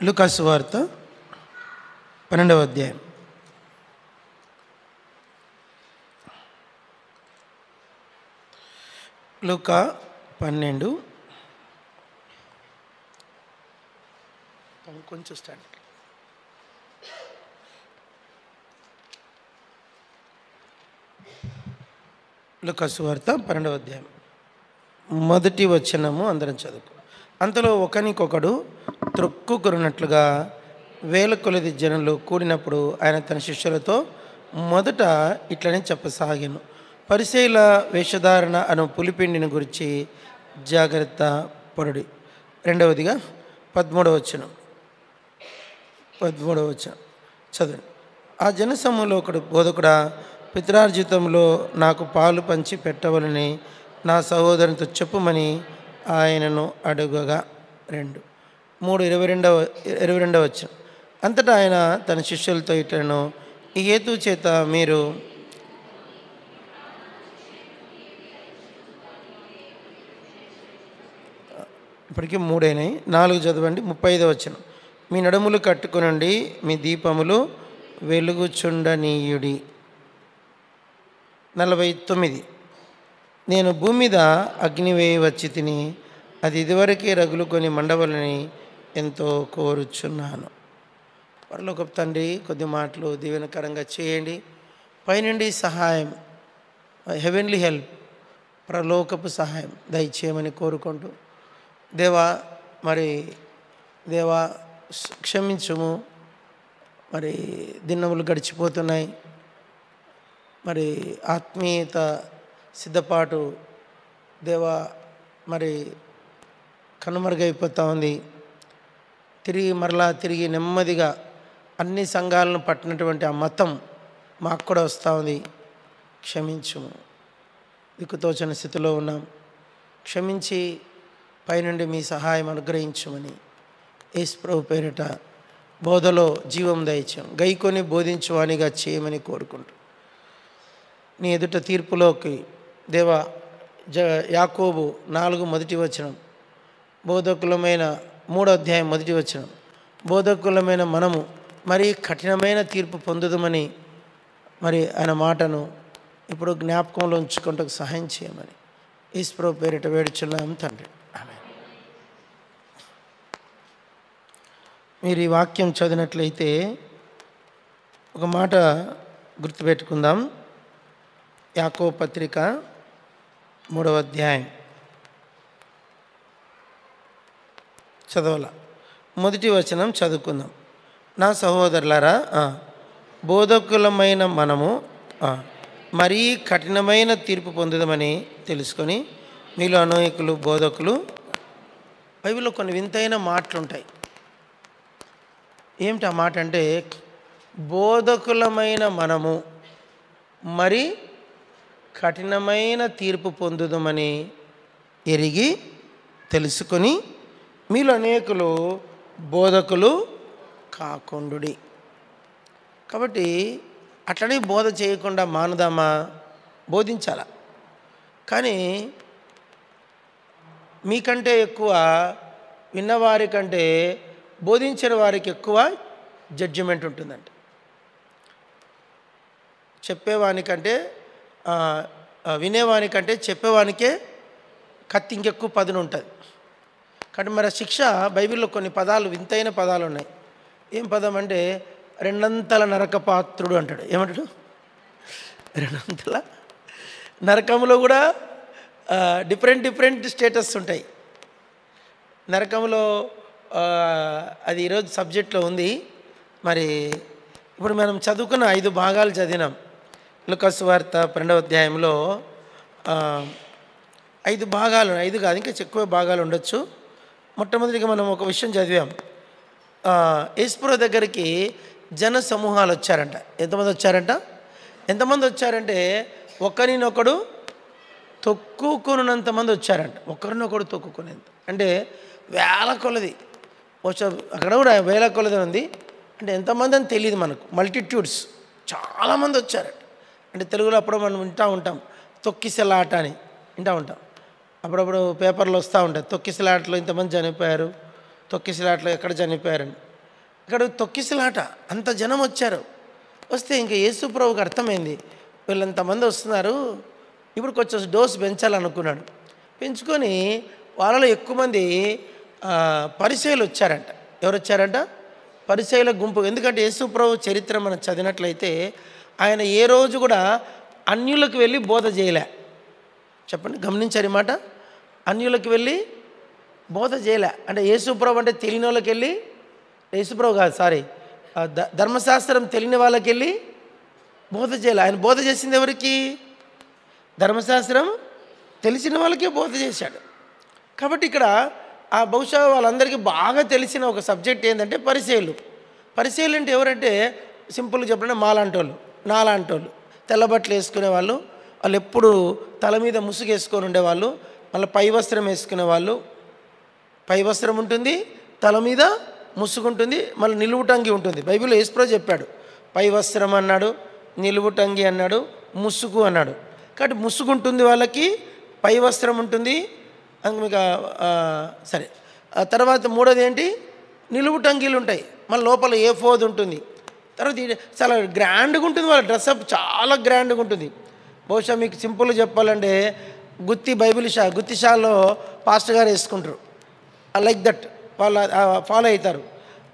లూకా సువార్త 12వ అధ్యాయం. లూకా 12 కొంచెం స్టార్ట్. లూకా సువార్త 12వ అధ్యాయం మొదటి వచనము అందరం చదువుకో. అంతలో ఒకనికొకడు త్రొక్కుకొనున్నట్లుగా వేల కొలది జనులు కూడినప్పుడు ఆయన తన శిష్యులతో మొదట ఇట్లనే చెప్పసాగాను. పరిసయ్యుల వేషధారణ అను పులిపిండిని గురించి జాగ్రత్త పడుడి. రెండవదిగా 13వ వచనం చదువు. ఆ జనసమూహంలో ఒకడు బోధకుడా, పిత్రార్జితంలో నాకు పాలు పంచి పెట్టవలని నా సహోదరునితో చెప్పుమని ఆయనను అడుగగా 22వ వచనం. అంతటా ఆయన తన శిష్యులతో ఇట్లను, ఈ హేతు చేత మీరు ఇప్పటికీ 3 అయినాయి, 4 చదవండి. 35వ వచనం. మీ నడుములు కట్టుకునండి, మీ దీపములు వెలుగుచుండనీయుడి. 49. నేను భూమి మీద అగ్ని వేయి వచ్చి తిని అది ఇదివరకే రగులుకొని మండవలని ఎంతో కోరుచున్నాను. పరలోకపు తండ్రి, కొద్ది మాటలు దీవెనకరంగా చేయండి. పైనుండి సహాయం, హెవెన్లీ హెల్ప్, పరలోకపు సహాయం దయచేయమని కోరుకుంటూ, దేవా క్షమించుము. దినములు గడిచిపోతున్నాయి. ఆత్మీయత సిద్ధపాటు దేవా కనుమరుగైపోతూ ఉంది. తిరిగి నెమ్మదిగా అన్ని సంఘాలను పట్టినటువంటి ఆ మతం మాకు కూడా వస్తూ ఉంది. క్షమించుము. దిక్కుతోచని స్థితిలో ఉన్నాం. క్షమించి పైనుండి మీ సహాయం అనుగ్రహించమని యేసు ప్రభు పేరిట బోధలో జీవం దయచేయం, గైకొని బోధించువానిగా చేయమని కోరుకుంటూ, నీ ఎదుట తీర్పులోకి దేవా యాకోబు 4 మొదటి వచనం, బోధకులమైన 3వ అధ్యాయం మొదటి వచనం, బోధకులమైన మనము మరీ కఠినమైన తీర్పు పొందుదమని ఆయన మాటను ఇప్పుడు జ్ఞాపకంలో ఉంచుకుంటూ సహాయం చేయమని యేసు ప్రభు పేరిట వేడుచున్నాము తండ్రి. మీరు ఈ వాక్యం చదివినట్లయితే ఒక మాట గుర్తుపెట్టుకుందాం. యాకోబు పత్రిక 3వ అధ్యాయం చదవాల. మొదటి వచనం చదువుకుందాం. నా సహోదరులారా, బోధకులమైన మనము మరీ కఠినమైన తీర్పు పొందుదామని తెలుసుకొని మీలో అనేకులు బోధకులు. బైబిల్లో కొన్ని వింతైన మాటలు ఉంటాయి. ఏమిటి ఆ మాట అంటే, బోధకులమైన మనము మరి కఠినమైన తీర్పు పొందుదామని ఎరిగి తెలుసుకొని మీలో అనేకులు బోధకులు కాకుండుడి. కాబట్టి అట్లనే బోధ చేయకుండా మానుదామా? బోధించాలా. కానీ మీకంటే ఎక్కువ విన్నవారి కంటే బోధించిన వారికి ఎక్కువ జడ్జిమెంట్ ఉంటుందంట. చెప్పేవానికంటే వినేవానికంటే చెప్పేవానికే కత్తి ఇంకెక్కువ పదును ఉంటుంది. కాబట్టి శిక్ష బైబిల్లో కొన్ని పదాలు, వింతైన పదాలు ఉన్నాయి. ఏం పదం అంటే, 2 అంతల నరక పాత్రుడు అంటాడు. ఏమంటాడు? 2 అంతల నరకంలో కూడా డిఫరెంట్ స్టేటస్ ఉంటాయి నరకంలో. అది ఈరోజు సబ్జెక్ట్లో ఉంది. ఇప్పుడు మనం చదువుకున్న 5 భాగాలు చదివినాం. లూకా సువార్త 12వ అధ్యాయంలో 5 భాగాలు, 5 కాదు ఇంకా ఎక్కువ భాగాలు ఉండొచ్చు. మొట్టమొదటిగా మనం ఒక విషయం చదివాం. యేసు ప్రభు దగ్గరికి జన సమూహాలు వచ్చారంట. ఎంతమంది వచ్చారంటే ఒకరినొకడు తొక్కుకున్నంతమంది వచ్చారంట. ఒకరినొకడు తొక్కుకునేంత అంటే వేల కొలది. అక్కడ కూడా వేల కొలది ఉంది. అంటే ఎంతమంది అని తెలియదు మనకు. మల్టిట్యూడ్స్, చాలామంది వచ్చారట. అంటే తెలుగులో అప్పుడు మనం వింటూ ఉంటాం, తొక్కిసలాట అని వింటూ ఉంటాం. అప్పుడప్పుడు పేపర్లో వస్తూ ఉంటాయి, తొక్కిసలాటలో ఇంతమంది చనిపోయారు, తొక్కిసలాటలో ఎక్కడ చనిపోయారని. ఇక్కడ తొక్కిసలాట, అంత జనం వచ్చారు. వస్తే ఇంకా యేసు ప్రభువుకి అర్థమైంది, వీళ్ళంతమంది వస్తున్నారు, ఇప్పుడు కొంచెం డోస్ పెంచాలనుకున్నాడు. పెంచుకొని వాళ్ళలో ఎక్కువ మంది పరిసయ్యులు వచ్చారంట. ఎవరు వచ్చారంట? పరిసయ్యుల గుంపు. ఎందుకంటే యేసు ప్రభు చరిత్ర మనం చదివినట్లయితే ఆయన ఏ రోజు కూడా అన్యులకు వెళ్ళి బోధ చేయలే. చెప్పండి, గమనించారు ఈ మాట. అన్యులకు వెళ్ళి బోధ చేయలే. అంటే యేసు ప్రభు అంటే తెలియని వాళ్ళకి వెళ్ళి, యేసు ప్రభు కాదు సారీ, ధర్మశాస్త్రం తెలియని వాళ్ళకి వెళ్ళి బోధ చేయలే. ఆయన బోధ చేసింది ఎవరికి? ధర్మశాస్త్రం తెలిసిన వాళ్ళకే బోధ చేశాడు. కాబట్టి ఇక్కడ బహుశా వాళ్ళందరికీ బాగా తెలిసిన ఒక సబ్జెక్ట్ ఏంటంటే పరిసయ్యులు. పరిసయ్యులు అంటే ఎవరంటే సింపుల్గా చెప్పండి, మాలాంటోళ్ళు, నాలాంటోళ్ళు, తెల్లబట్టలు వేసుకునేవాళ్ళు. వాళ్ళు ఎప్పుడు తల మీద ముసుగు వేసుకొని ఉండేవాళ్ళు. మళ్ళీ పై వస్త్రం వేసుకునేవాళ్ళు. పై వస్త్రం ఉంటుంది, తల మీద ముసుగు ఉంటుంది, మళ్ళీ నిలువుటంగి ఉంటుంది. బైబిల్లో యేసుప్రభు చెప్పాడు, పై వస్త్రం అన్నాడు, నిలువుటంగి అన్నాడు, ముసుగు అన్నాడు. కాబట్టి ముసుగు ఉంటుంది వాళ్ళకి, పై వస్త్రం ఉంటుంది. మీకు సరే. తర్వాత మూడోది ఏంటి? నిలువుటంగీలు ఉంటాయి, మళ్ళీ లోపల ఏఫోద్ ఉంటుంది. తర్వాత చాలా గ్రాండ్గా ఉంటుంది వాళ్ళ డ్రెస్అప్, చాలా గ్రాండ్గా ఉంటుంది. బహుశా మీకు సింపుల్గా చెప్పాలంటే గుత్తి షాల్లో పాస్టర్ గారు వేసుకుంటారు, లైక్ దట్ వాళ్ళు ఫాలో అవుతారు.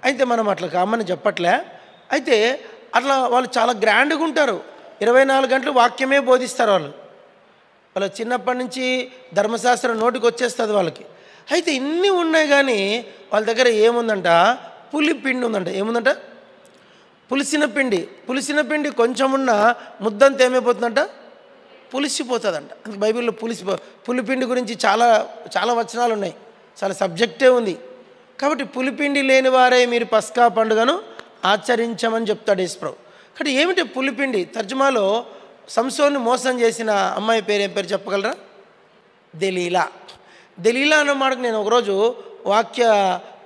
అయితే మనం అట్లా కామని చెప్పట్లే. అయితే అట్లా వాళ్ళు చాలా గ్రాండ్గా ఉంటారు. 24 గంటలు వాక్యమే బోధిస్తారు వాళ్ళు. వాళ్ళ చిన్నప్పటి నుంచి ధర్మశాస్త్రం నోటికి వచ్చేస్తుంది వాళ్ళకి. అయితే ఇన్ని ఉన్నాయి కానీ వాళ్ళ దగ్గర ఏముందంట? పులిపిండి ఉందంట. ఏముందంట? పులిసిన పిండి కొంచెం ఉన్న ముద్దంతా ఏమైపోతుందంట? పులిసిపోతుందంట. అందుకే బైబిల్లో పులిపిండి గురించి చాలా చాలా వచనాలు ఉన్నాయి, చాలా సబ్జెక్టే ఉంది. కాబట్టి పులిపిండి లేని వారే మీరు పస్కా పండుగను ఆచరించమని చెప్తాడు యేసుప్రభు. కాబట్టి ఏమిటి పులిపిండి? తర్జుమాలో సంసోన్ని మోసం చేసిన అమ్మాయి పేరు ఏం పేరు చెప్పగలరా? దెలీలా. దెలీలా అన్న మాటకు నేను ఒకరోజు వాక్య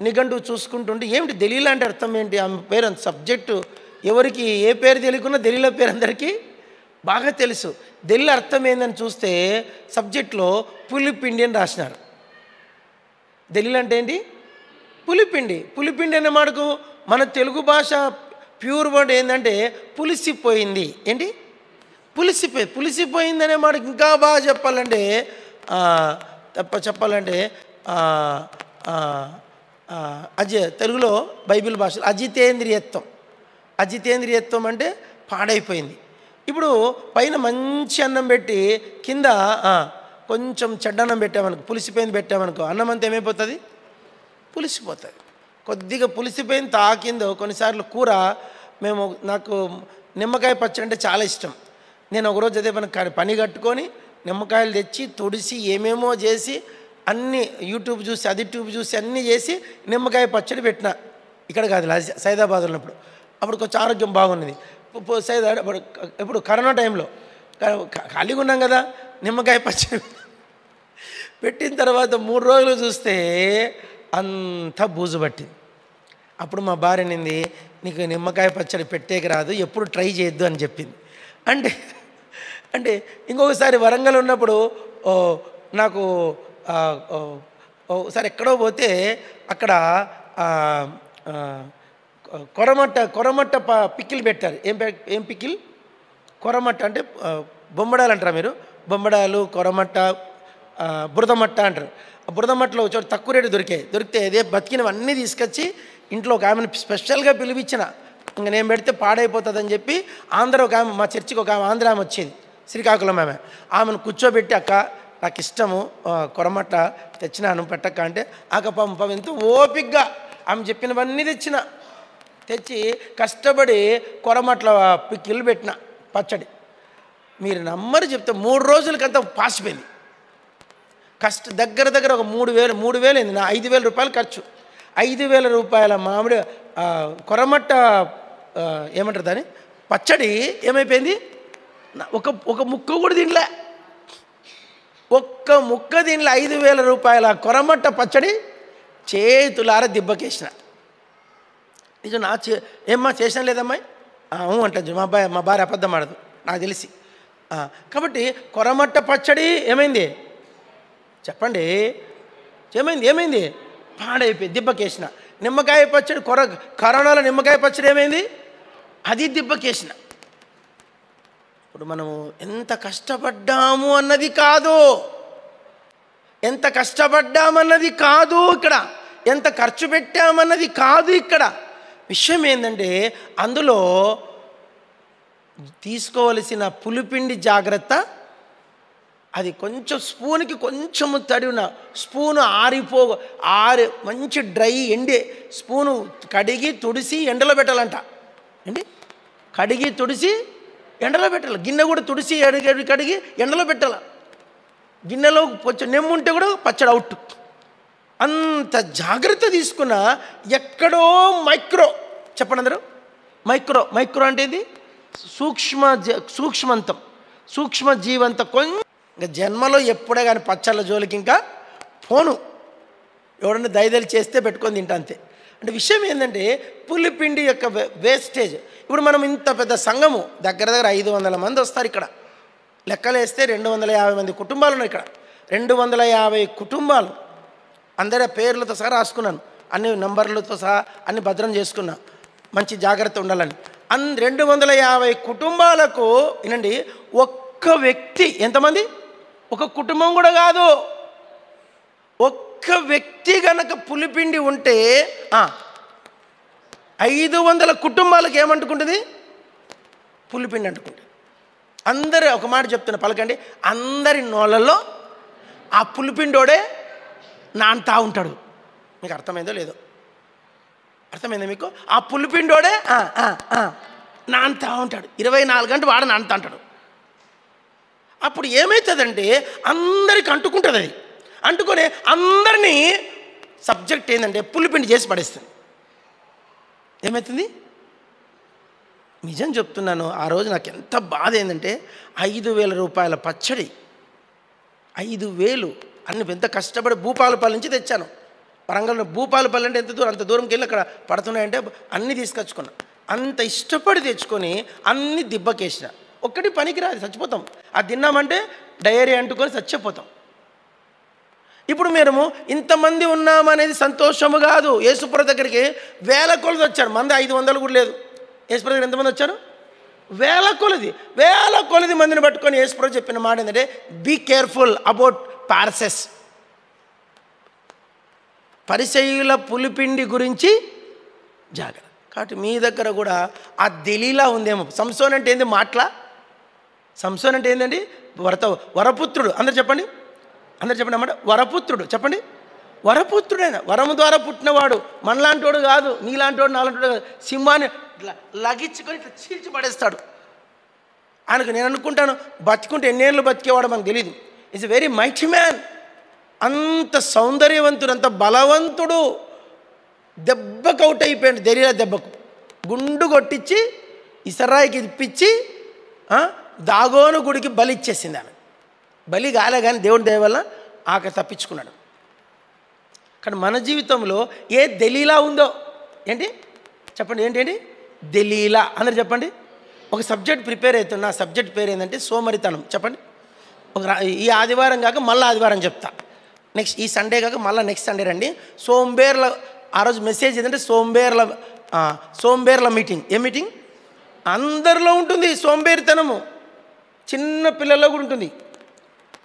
నిఘంటువు చూసుకుంటుంటే ఏమిటి దెలీలా అంటే అర్థం ఏంటి? ఆమె పేరు అంత సబ్జెక్టు ఎవరికి ఏ పేరు తెలియకున్నా దెలీలా పేరు అందరికీ బాగా తెలుసు. దెలీలా అర్థం ఏందని చూస్తే సబ్జెక్ట్లో పులిపిండి అని రాసినారు. దెలీలా అంటే ఏంటి? పులిపిండి అనే మాటకు మన తెలుగు భాష ప్యూర్ వర్డ్ ఏంటంటే పులిసిపోయింది. ఏంటి? పులిసిపోయిందనే మాటకి ఇంకా బాగా చెప్పాలంటే తెలుగులో బైబిల్ భాషలో అజితేంద్రియత్వం అంటే పాడైపోయింది. ఇప్పుడు పైన మంచి అన్నం పెట్టి కింద కొంచెం చెడ్డన్నం పెట్టామనుకో, పులిసిపోయింది పెట్టామనుకో, అన్నం అంతా ఏమైపోతుంది? పులిసిపోతుంది. కొద్దిగా పులిసిపోయింది తాకిందో. కొన్నిసార్లు కూర నాకు నిమ్మకాయ పచ్చడి అంటే చాలా ఇష్టం. నేను ఒకరోజు అదే పని కట్టుకొని నిమ్మకాయలు తెచ్చి తుడిసి ఏమేమో చేసి అన్నీ యూట్యూబ్ చూసి అన్నీ చేసి నిమ్మకాయ పచ్చడి పెట్టిన. ఇక్కడ కాదు, సైదాబాద్ ఉన్నప్పుడు. అప్పుడు కొంచెం ఆరోగ్యం బాగున్నది. ఇప్పుడు కరోనా టైంలో ఖాళీగా ఉన్నాం కదా, నిమ్మకాయ పచ్చడి పెట్టిన తర్వాత 3 రోజులు చూస్తే అంతా బూజు పట్టింది. అప్పుడు మా భార్య నింది, నీకు నిమ్మకాయ పచ్చడి పెట్టేకి రాదు, ఎప్పుడు ట్రై చేయొద్దు అని చెప్పింది. అంటే ఇంకొకసారి వరంగల్ ఉన్నప్పుడు నాకు ఒకసారి ఎక్కడో పోతే అక్కడ కొరమట్ట పిక్కిల్ పెట్టారు. ఏం పిక్కిల్? కొరమట్ట అంటే బొమ్మడాలు అంటారా మీరు? బొమ్మడాలు, కొరమట్ట, బురదమట్ట అంటారు. ఆ బురదమట్టలో చోటు తక్కువ రేటు దొరికితే అదే బతికినవన్నీ తీసుకొచ్చి ఇంట్లో ఒక ఆమెను స్పెషల్గా పిలిపించిన. ఇంక నేను పెడితే పాడైపోతుందని చెప్పి ఒక ఆమె, మా చర్చికి ఒక ఆమె ఆంధ్ర ఆమె వచ్చేది, శ్రీకాకుళం ఆమెను కూర్చోబెట్టి, అక్క నాకు ఇష్టము కొరమట్ట తెచ్చినాను పెట్టక్క అంటే, పాపం ఎంతో ఓపికగా ఆమె చెప్పినవన్నీ తెచ్చి కష్టపడి కొరమట్ల పిక్కిలు పెట్టిన పచ్చడి. మీరు నమ్మరు చెప్తే 3 రోజులకంతా పాసిపోయింది. దగ్గర ఒక 3,000 అయింది. నా 5,000 రూపాయలు ఖర్చు. 5,000 రూపాయల మామిడి కొరమట్ట ఏమంటారు దాన్ని, పచ్చడి ఏమైపోయింది? ఒక ముక్క కూడా తినలే. ఒక్క ముక్క తినలే. 5,000 రూపాయల కొరమట్ట పచ్చడి చేతులార దిబ్బకేసిన. ఇది ఏమ్మా చేసాను లేదమ్మాయి అంటుంది మా భార్య అబద్ధం ఆడదు నాకు తెలిసి. కాబట్టి కొరమట్ట పచ్చడి ఏమైంది చెప్పండి? ఏమైంది? పాడైపోయి దిబ్బకేసిన. నిమ్మకాయ పచ్చడి కరోనాలో నిమ్మకాయ పచ్చడి ఏమైంది? అది దిబ్బకేసిన. ఇప్పుడు మనము ఎంత కష్టపడ్డాము అన్నది కాదు, ఎంత కష్టపడ్డామన్నది కాదు ఇక్కడ, ఎంత ఖర్చు పెట్టామన్నది కాదు ఇక్కడ. విషయం ఏంటంటే అందులో తీసుకోవలసిన పులిపిండి జాగ్రత్త. అది కొంచెం స్పూన్కి కొంచెము తడిన స్పూను మంచి డ్రై ఎండి స్పూను కడిగి తుడిసి ఎండలో పెట్టాలంట. ఏంటి? కడిగి తుడిసి ఎండలో పెట్టాలి. గిన్నె కూడా తుడిసి కడిగి ఎండలో పెట్టాలి. గిన్నెలో కొంచెం నెమ్ముంటే కూడా పచ్చడి అవుట్. అంత జాగ్రత్త తీసుకున్న ఎక్కడో చెప్పండి అందరూ. మైక్రో అంటే ఇది సూక్ష్మ జీవంత. కొంచెం ఇంకా జన్మలో ఎప్పుడే కానీ పచ్చళ్ళ జోలికి ఇంకా పోను. ఎవడన్నా దయదలి చేస్తే పెట్టుకొని తింటా అంతే. అంటే విషయం ఏంటంటే పులిపిండి యొక్క వేస్టేజ్. ఇప్పుడు మనం ఇంత పెద్ద సంఘము దగ్గర 500 మంది వస్తారు ఇక్కడ. లెక్కలేస్తే 250 మంది కుటుంబాలు ఉన్నాయి ఇక్కడ. 250 కుటుంబాలు అందరి పేర్లతో సహా రాసుకున్నాను, అన్ని నంబర్లతో సహా అన్ని భద్రం చేసుకున్నా, మంచి జాగ్రత్త ఉండాలని. 250 కుటుంబాలకు వినండి, ఒక్క వ్యక్తి ఎంతమంది? ఒక కుటుంబం కూడా కాదు, ఒక్క వ్యక్తి గనక పులిపిండి ఉంటే 500 కుటుంబాలకు ఏమంటుకుంటుంది? పులిపిండి అంటుకుంటుంది. అందరూ ఒక మాట చెప్తున్నా పలకండి, అందరి నోళ్ళల్లో ఆ పులిపిండోడే నాన్తా ఉంటాడు. మీకు అర్థమైందో లేదో? అర్థమైందా మీకు? ఆ పులిపిండోడే నాన్తా ఉంటాడు. 24 గంటలు వాడు నాన్తా అంటాడు. అప్పుడు ఏమవుతుందంటే అందరికి అంటుకుంటుంది. అది అంటుకొని అందరినీ సబ్జెక్ట్ ఏంటంటే పులిపిండి చేసి పడేస్తుంది. ఏమవుతుంది? నిజం చెప్తున్నాను, ఆ రోజు నాకు ఎంత బాధ ఏంటంటే 5,000 రూపాయల పచ్చడి, 5,000 అన్ని ఎంత కష్టపడి భూపాలపల్లి నుంచి తెచ్చాను. వరంగల్లో భూపాలపల్లి అంటే ఎంత దూరం, అంత దూరంకి వెళ్ళి అక్కడ పడుతున్నాయంటే అన్నీ తీసుకొచ్చుకున్నా. అంత ఇష్టపడి తెచ్చుకొని అన్ని దిబ్బకేసిన. ఒక్కటి పనికిరాదు, చచ్చిపోతాం. అది తిన్నామంటే డయేరియా అంటుకొని చచ్చిపోతాం. ఇప్పుడు మేము ఇంతమంది ఉన్నామనేది సంతోషము కాదు. యేసుప్రభు దగ్గరికి 1000 కొలది వచ్చారు. మంది 500 కూడా లేదు. యేసుప్రభు దగ్గర ఎంతమంది వచ్చారు? 1000 కొలది మందిని పట్టుకొని యేసుప్రభు చెప్పిన మాట ఏంటంటే బీ కేర్ఫుల్ అబౌట్ పార్సెస్. పరిసయ్యుల పులిపిండి గురించి జాగ్రత్త. కాబట్టి మీ దగ్గర కూడా ఆ దెలీలా ఉందేమో. సంసోన్ అంటే ఏంది? సంసోన్ అంటే ఏంటండి? వరపుత్రుడు. అందరు చెప్పండి అన్నమాట. వరపుత్రుడు చెప్పండి. వరపుత్రుడైన వరము ద్వారా పుట్టినవాడు. మనలాంటోడు కాదు, నీలాంటోడు నాలాంటోడు కాదు. సింహాన్ని లగించుకొని ఇట్లా చీల్చి పడేస్తాడు. ఆయనకు నేను అనుకుంటాను బతికుంటే ఎన్నేళ్ళు బతికేవాడు మనకు తెలియదు. Is a very mighty man. అంత సౌందర్యవంతుడు, అంత బలవంతుడు. దెబ్బకు అవుట్ అయిపోయాడు. దెరీలా దెబ్బకు గుండు కొట్టించి ఇసరాయికి ఇప్పించి దాగోను గుడికి బలి ఇచ్చేసింది ఆమె. బలి కాలే కానీ దేవుడి దయ వల్ల ఆక తప్పించుకున్నాడు. కానీ మన జీవితంలో ఏ దెలీలా ఉందో ఏంటి చెప్పండి? ఏంటి దెలీలా? అందరు చెప్పండి. ఒక సబ్జెక్ట్ ప్రిపేర్ అవుతున్నా. ఆ సబ్జెక్ట్ పేరు ఏంటంటే సోమరితనం. చెప్పండి. ఈ ఆదివారం కాక మళ్ళీ ఆదివారం చెప్తా. నెక్స్ట్ ఈ సండే కాక మళ్ళీ నెక్స్ట్ సండే రండి. సోంబేర్ల ఆ రోజు మెసేజ్ ఏంటంటే సోంబేర్ల మీటింగ్. ఏ మీటింగ్? అందరిలో ఉంటుంది సోంబేరితనము. చిన్న పిల్లల్లో కూడా ఉంటుంది.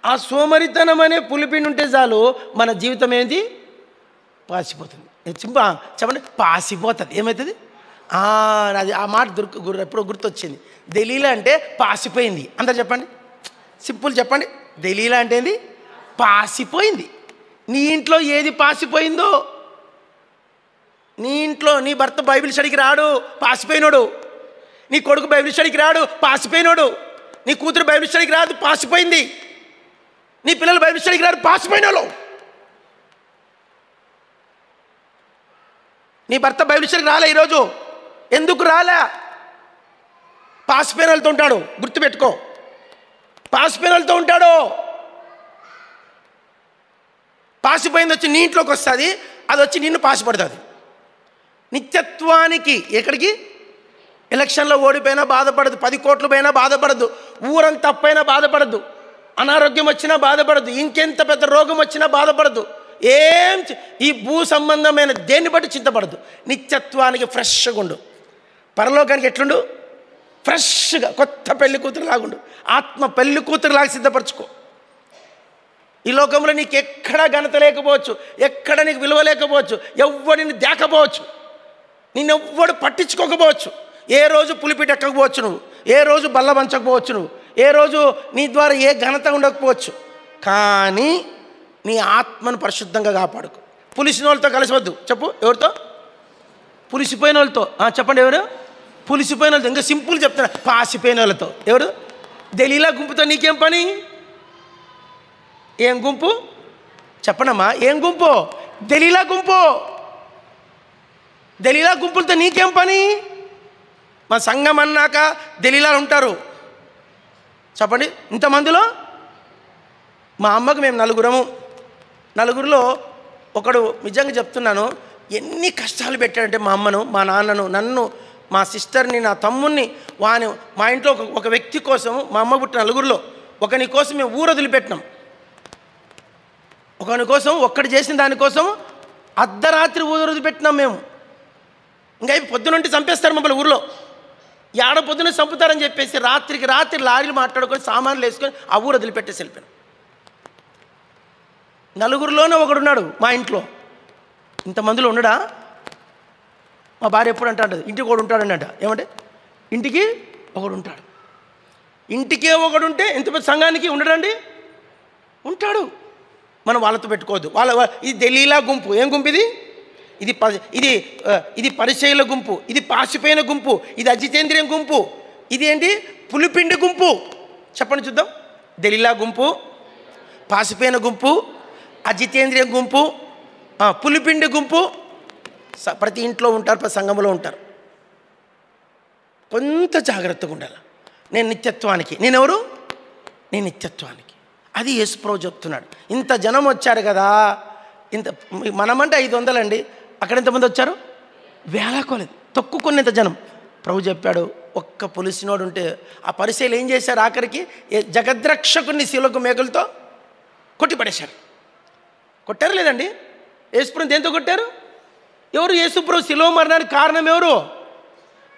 ఆ సోమరితనం అనే పులిపిండి ఉంటే చాలు మన జీవితం ఏంటి? పాసిపోతుంది. చెప్పండి, పాసిపోతుంది. ఏమవుతుంది? అది ఆ మాట ఎప్పుడో గుర్తొచ్చింది. దెలీలా అంటే పాసిపోయింది. అందరు చెప్పండి, సింపుల్ చెప్పండి. దెలీలా అంటే ఏంది? పాసిపోయింది. నీ ఇంట్లో ఏది పాసిపోయిందో, నీ ఇంట్లో నీ భర్త బైబిల్ స్టడీకి రాడు, పాసిపోయినోడు. నీ కొడుకు బైబిల్ స్టడీకి రాడు, పాసిపోయినోడు. నీ కూతురు బైబిల్ స్టడీకి రాదు, పాసిపోయింది. నీ పిల్లలు బైబిల్ స్టడీకి రాడు, పాసిపోయినోళ్ళు. నీ భర్త బైబిల్ స్టడీకి రాలే ఈరోజు. ఎందుకు రాలే? పాసిపోయిన వాళ్ళతో ఉంటాడు. గుర్తుపెట్టుకో, పాసిపోయిన వాళ్ళతో ఉంటాడు. పాసిపోయింది వచ్చి నీ ఇంట్లోకి వస్తుంది, అది వచ్చి నిన్ను పాసిపడుతుంది. నిత్యత్వానికి ఎక్కడికి? ఎలక్షన్లో ఓడిపోయినా బాధపడదు, 10 కోట్లు పోయినా బాధపడద్దు, ఊరంతా తప్పైనా బాధపడద్దు, అనారోగ్యం వచ్చినా బాధపడద్దు, ఇంకెంత పెద్ద రోగం వచ్చినా బాధపడద్దు. ఈ భూ సంబంధమైన దేన్ని బట్టి చింతపడద్దు. నిత్యత్వానికి ఫ్రెష్గా ఉండు. పరలోకానికి ఎట్లుండు? ఫ్రెష్గా కొత్త పెళ్లి కూతురు లాగుండు. ఆత్మ పెళ్లి కూతురు లాగా సిద్ధపరచుకో. ఈ లోకంలో నీకు ఎక్కడ ఘనత లేకపోవచ్చు, ఎక్కడ నీకు విలువ లేకపోవచ్చు, ఎవ్వడిని దేకపోవచ్చు, నిన్నెవ్వడు పట్టించుకోకపోవచ్చు, ఏ రోజు పులిపిట ఎక్కకపోవచ్చు, నువ్వు ఏ రోజు బల్ల పంచకపోవచ్చు, నువ్వు ఏ రోజు నీ ద్వారా ఏ ఘనత ఉండకపోవచ్చు. కానీ నీ ఆత్మను పరిశుద్ధంగా కాపాడుకో. పులిసిన వాళ్ళతో కలిసివద్దు. చెప్పు, ఎవరితో? పులిసిపోయిన వాళ్ళతో. చెప్పండి, ఎవరు? పులిసిపోయిన వాళ్ళతో. ఇంకా సింపుల్ చెప్తున్నా, పాసిపోయిన వాళ్ళతో. ఎవరు? దెలీలా గుంపుతో నీకేం పని? ఏం గుంపు చెప్పనమ్మా? ఏం గుంపు? దెలీలా గుంపు. దెలీలా గుంపులతో నీకేం పని? మా సంఘం అన్నాక దెలీలాలు ఉంటారు. చెప్పండి, ఇంతమందిలో మా అమ్మకు మేము నలుగురిలో ఒకడు, నిజంగా చెప్తున్నాను, ఎన్ని కష్టాలు పెట్టాడంటే మా అమ్మను, మా నాన్నను, నన్ను, మా సిస్టర్ని, నా తమ్ముడిని, మా ఇంట్లో ఒక వ్యక్తి కోసం, మా అమ్మ పుట్టిన నలుగురిలో ఒకని కోసం మేము ఊరు వదిలిపెట్టినాం. ఒకని కోసం, ఒక్కడు చేసిన దానికోసం అర్ధరాత్రి ఊరు వదిలిపెట్టినాం మేము. ఇంకా పొద్దునంటే చంపేస్తారు మమ్మల్ని ఊరిలో. ఏడ పొద్దున చంపుతారని చెప్పేసి రాత్రికి రాత్రి లారీలు మాట్లాడుకొని సామాన్లు వేసుకొని ఆ ఊరు వదిలిపెట్టేసి వెళ్ళిపోయాను. నలుగురిలోనే ఒకడున్నాడు మా ఇంట్లో. ఇంతమందిలో ఉండడా? మా భార్య ఎప్పుడు అంటాడు, ఇంటికి ఒకడు ఉంటాడని అంట. ఏమంటే ఇంటికి ఒకడు ఉంటాడు. ఇంటికే ఒకడుంటే ఎంత పెద్ద సంఘానికి ఉండడండి? ఉంటాడు. మనం వాళ్ళతో పెట్టుకోవద్దు. ఇది దెలీలా గుంపు. ఏం గుంపు ఇది? ఇది పరిచయుల గుంపు, ఇది పాసిపోయిన గుంపు, ఇది అజితేంద్రియం గుంపు, ఇది ఏంటి? పులిపిండి గుంపు. చెప్పండి చూద్దాం. దెలీలా గుంపు, పాసిపోయిన గుంపు, అజితేంద్రియం గుంపు, పులిపిండి గుంపు. ప్రతి ఇంట్లో ఉంటారు, ప్రతి సంఘంలో ఉంటారు. కొంత జాగ్రత్తగా ఉండాలి. నేను నిత్యత్వానికి. నేనెవరు? నేను నిత్యత్వానికి. అది యేసుప్రభు చెప్తున్నాడు. ఇంత జనం వచ్చారు కదా, మనమంటే 500 అండి, అక్కడ ఎంతమంది వచ్చారు? వేలాకోలేదు, తొక్కుకునేంత జనం. ప్రభు చెప్పాడు, ఒక్క పులిసినోడు ఉంటే ఆ పరిచయులు ఏం చేశారు? ఆఖరికి జగద్రక్షకుని శిలకు మేకలతో కొట్టిపడేశారు. కొట్టారు లేదండి? యేసుప్రభుని దేంతో కొట్టారు? ఎవరు? యేసుప్రభు శిలువ మరణానికి కారణం ఎవరు?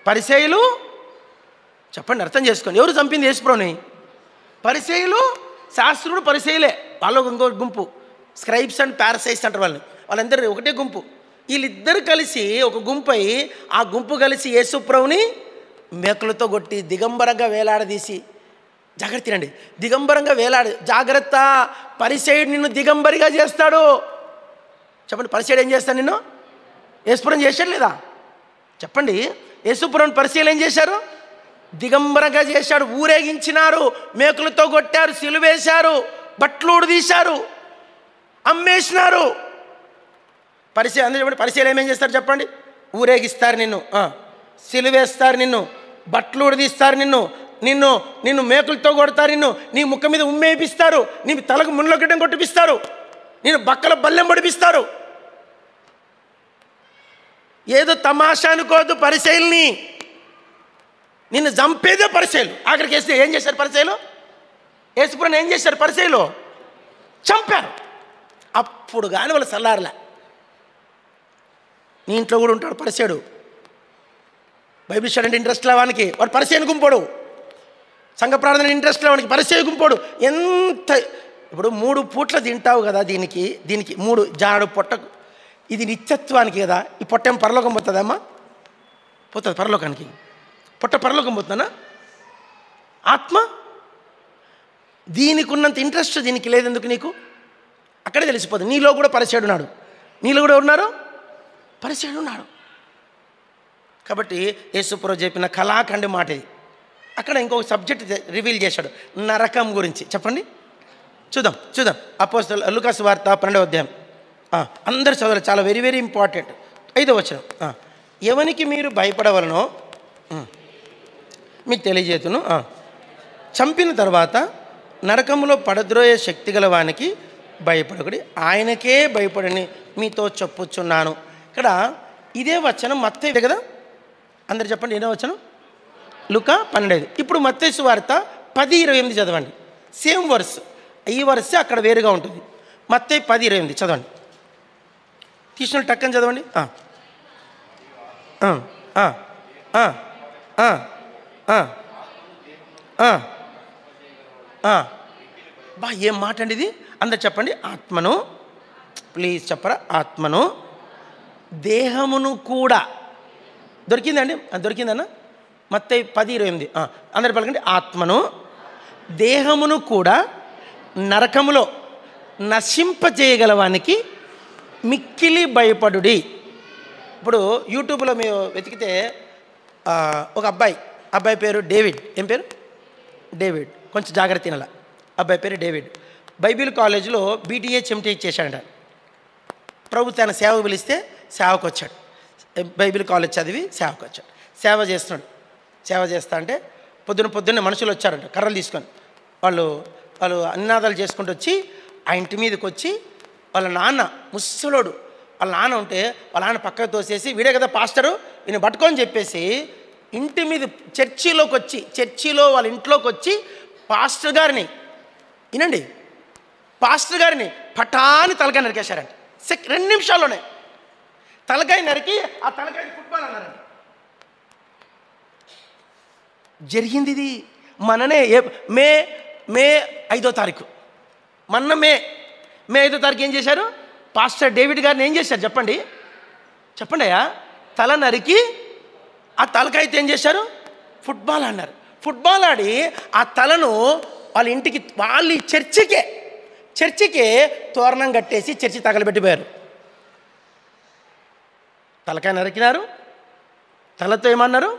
పరిచయులు. చెప్పండి, అర్థం చేసుకోండి. ఎవరు చంపింది యేసుప్రభుని? పరిచయులు. శాస్త్రుడు పరిచయులే. వాళ్ళు ఇంకో గుంపు, స్క్రైబ్స్ అండ్ పారసైట్స్ అంటారు వాళ్ళని. వాళ్ళందరూ ఒకటే గుంపు. వీళ్ళిద్దరు కలిసి ఒక గుంపు అయి, ఆ గుంపు కలిసి యేసుప్రభుని మేకులతో కొట్టి దిగంబరంగా వేలాడదీసి, జాగ్రత్త తినండి, దిగంబరంగా జాగ్రత్త, పరిచయుడు నిన్ను దిగంబరిగా చేస్తాడు. చెప్పండి, పరిచయుడు ఏం చేస్తాడు? నిన్ను యేసుప్రభుని చేశాడు లేదా? చెప్పండి, యేసుప్రభుని పరిచయులు ఏం చేశారు? దిగంబరంగా చేశాడు. ఊరేగించినారు, మేకులతో కొట్టారు, సిలువేశారు, బట్టలు తీశారు, అమ్మేసినారు. పరిచయం అందరూ చెప్పండి, పరిచయం ఏమేం చేస్తారు చెప్పండి? ఊరేగిస్తారు నిన్ను, సిలువేస్తారు నిన్ను, బట్టలు తీస్తారు నిన్ను మేకులతో కొడతారు, నీ ముఖం మీద ఉమ్మేపిస్తారు, నీ తలకు ముళ్ళొక్కటం కొట్టిపిస్తారు, నేను బక్కల బల్లెం పడిపిస్తారు. ఏదో తమాషా అనుకోవద్దు. పరిచయుల్ని నిన్ను చంపేదే పరిచయులు. ఆఖరికి వేస్తే ఏం చేశారు పరిచయులు? యేసుప్రభుని ఏం చేశారు పరిచయులు? చంపారు. అప్పుడు కానీ వాళ్ళు చల్లారలే. నీ ఇంట్లో కూడా ఉంటాడు పరిచయుడు. బైబిల్ స్టడీ ఇంట్రెస్ట్ లేవానికి వాడు పరిచయం గుంపోడు. సంఘ ప్రార్థన ఇంట్రెస్ట్ లేవానికి పరిచయం గుంపోడు. ఎంత ఇప్పుడు 3 పూట్ల తింటావు కదా, దీనికి 3 జాడు పొట్టకు. ఇది నిత్యత్వానికి కదా. ఈ పొట్ట ఏం పరలోకం పోతుందమ్మా? పోతుంది పరలోకానికి. పొట్ట పరలోకం పోతుందన్నా? ఆత్మ దీనికి ఉన్నంత ఇంట్రెస్ట్ దీనికి లేదెందుకు నీకు? అక్కడే తెలిసిపోతుంది. నీలో కూడా పరిచయుడు ఉన్నాడు. నీలో కూడా ఉన్నారు, పరిచయుడు ఉన్నాడు. కాబట్టి యేసుప్రభు చెప్పిన కళాఖండ మాట ఇది. అక్కడ ఇంకొక సబ్జెక్ట్ రివీల్ చేశాడు, నరకం గురించి. చెప్పండి, చూద్దాం. అపోస్తలుల లూకా సువార్త 12వ అధ్యాయం. అందరు చదవాలి, చాలా వెరీ వెరీ ఇంపార్టెంట్. 5వ వచనం. ఎవనికి మీరు భయపడవలనో మీకు తెలియజేతును, చంపిన తర్వాత నరకములో పడద్రోయే శక్తి గల వానికి భయపడకుడి, ఆయనకే భయపడని మీతో చెప్పుచున్నాను. ఇక్కడ ఇదే వచనం మత్తయి కదా, అందరు చెప్పండి. ఏదో వచనం? లూకా 12. ఇప్పుడు మత్తయి సువార్త 10:28 చదవండి. Same verse. ఈ వర్స్ అక్కడ వేరుగా ఉంటుంది. మత్తయి 10:28 చదవండి. తీసిన టక్కని చదవండి. బా ఏం మాట అండి ఇది, అందరు చెప్పండి. ఆత్మను, ప్లీజ్ చెప్పరా, ఆత్మను దేహమును కూడా. దొరికిందండి, దొరికిందన్న. మత్తయి 10:28 అందరు పలకండి. ఆత్మను దేహమును కూడా నరకములో నశింపజేయగలవానికి మిక్కిలి భయపడుడి. ఇప్పుడు యూట్యూబ్లో మీరు వెతికితే ఒక అబ్బాయి పేరు డేవిడ్. ఏం పేరు? డేవిడ్. కొంచెం జాగ్రత్త తినాల. అబ్బాయి పేరు డేవిడ్. బైబిల్ కాలేజీలో BTA చెంటే చేశాడంట. ప్రభు తన సేవకు పిలిస్తే సేవకు వచ్చాడు. బైబిల్ కాలేజ్ చదివి సేవకు వచ్చాడు. సేవ చేస్తున్నాడు. సేవ చేస్తా అంటే పొద్దున్నే మనుషులు వచ్చారంట కర్రలు తీసుకొని. వాళ్ళు అన్నాదాలు చేసుకుంటూ వచ్చి ఆ ఇంటి మీదకి వచ్చి వాళ్ళ నాన్న ముసలోడు, వాళ్ళ నాన్న ఉంటే వాళ్ళ నాన్న పక్కకు తోసేసి, వీడే కదా పాస్టరు, ఈయన పట్టుకొని చెప్పేసి ఇంటి మీద చర్చిలో వాళ్ళ ఇంట్లోకి వచ్చి పాస్టర్ గారిని వినండి, పాస్టర్ గారిని పటాని తలకాయ నరికేశారంట. 2 నిమిషాల్లోనే తలకాయ నరికి ఆ తలకాయ ఫుట్బాల్ అన్నారంట. జరిగింది ఇది మననే. మే 5వ తారీఖు, మొన్న మే 5వ తారీఖు ఏం చేశారు? పాస్టర్ డేవిడ్ గారిని ఏం చేశారు చెప్పండి అయ్యా? తల నరికి ఆ తలకైతే ఏం చేశారు? ఫుట్బాల్ అన్నారు. ఫుట్బాల్ ఆడి ఆ తలను వాళ్ళ ఇంటికి, వాళ్ళ చర్చికే తోరణం కట్టేసి చర్చి తగలబెట్టిపోయారు. తలకాయ నరికినారు, తలతో ఏమన్నారు?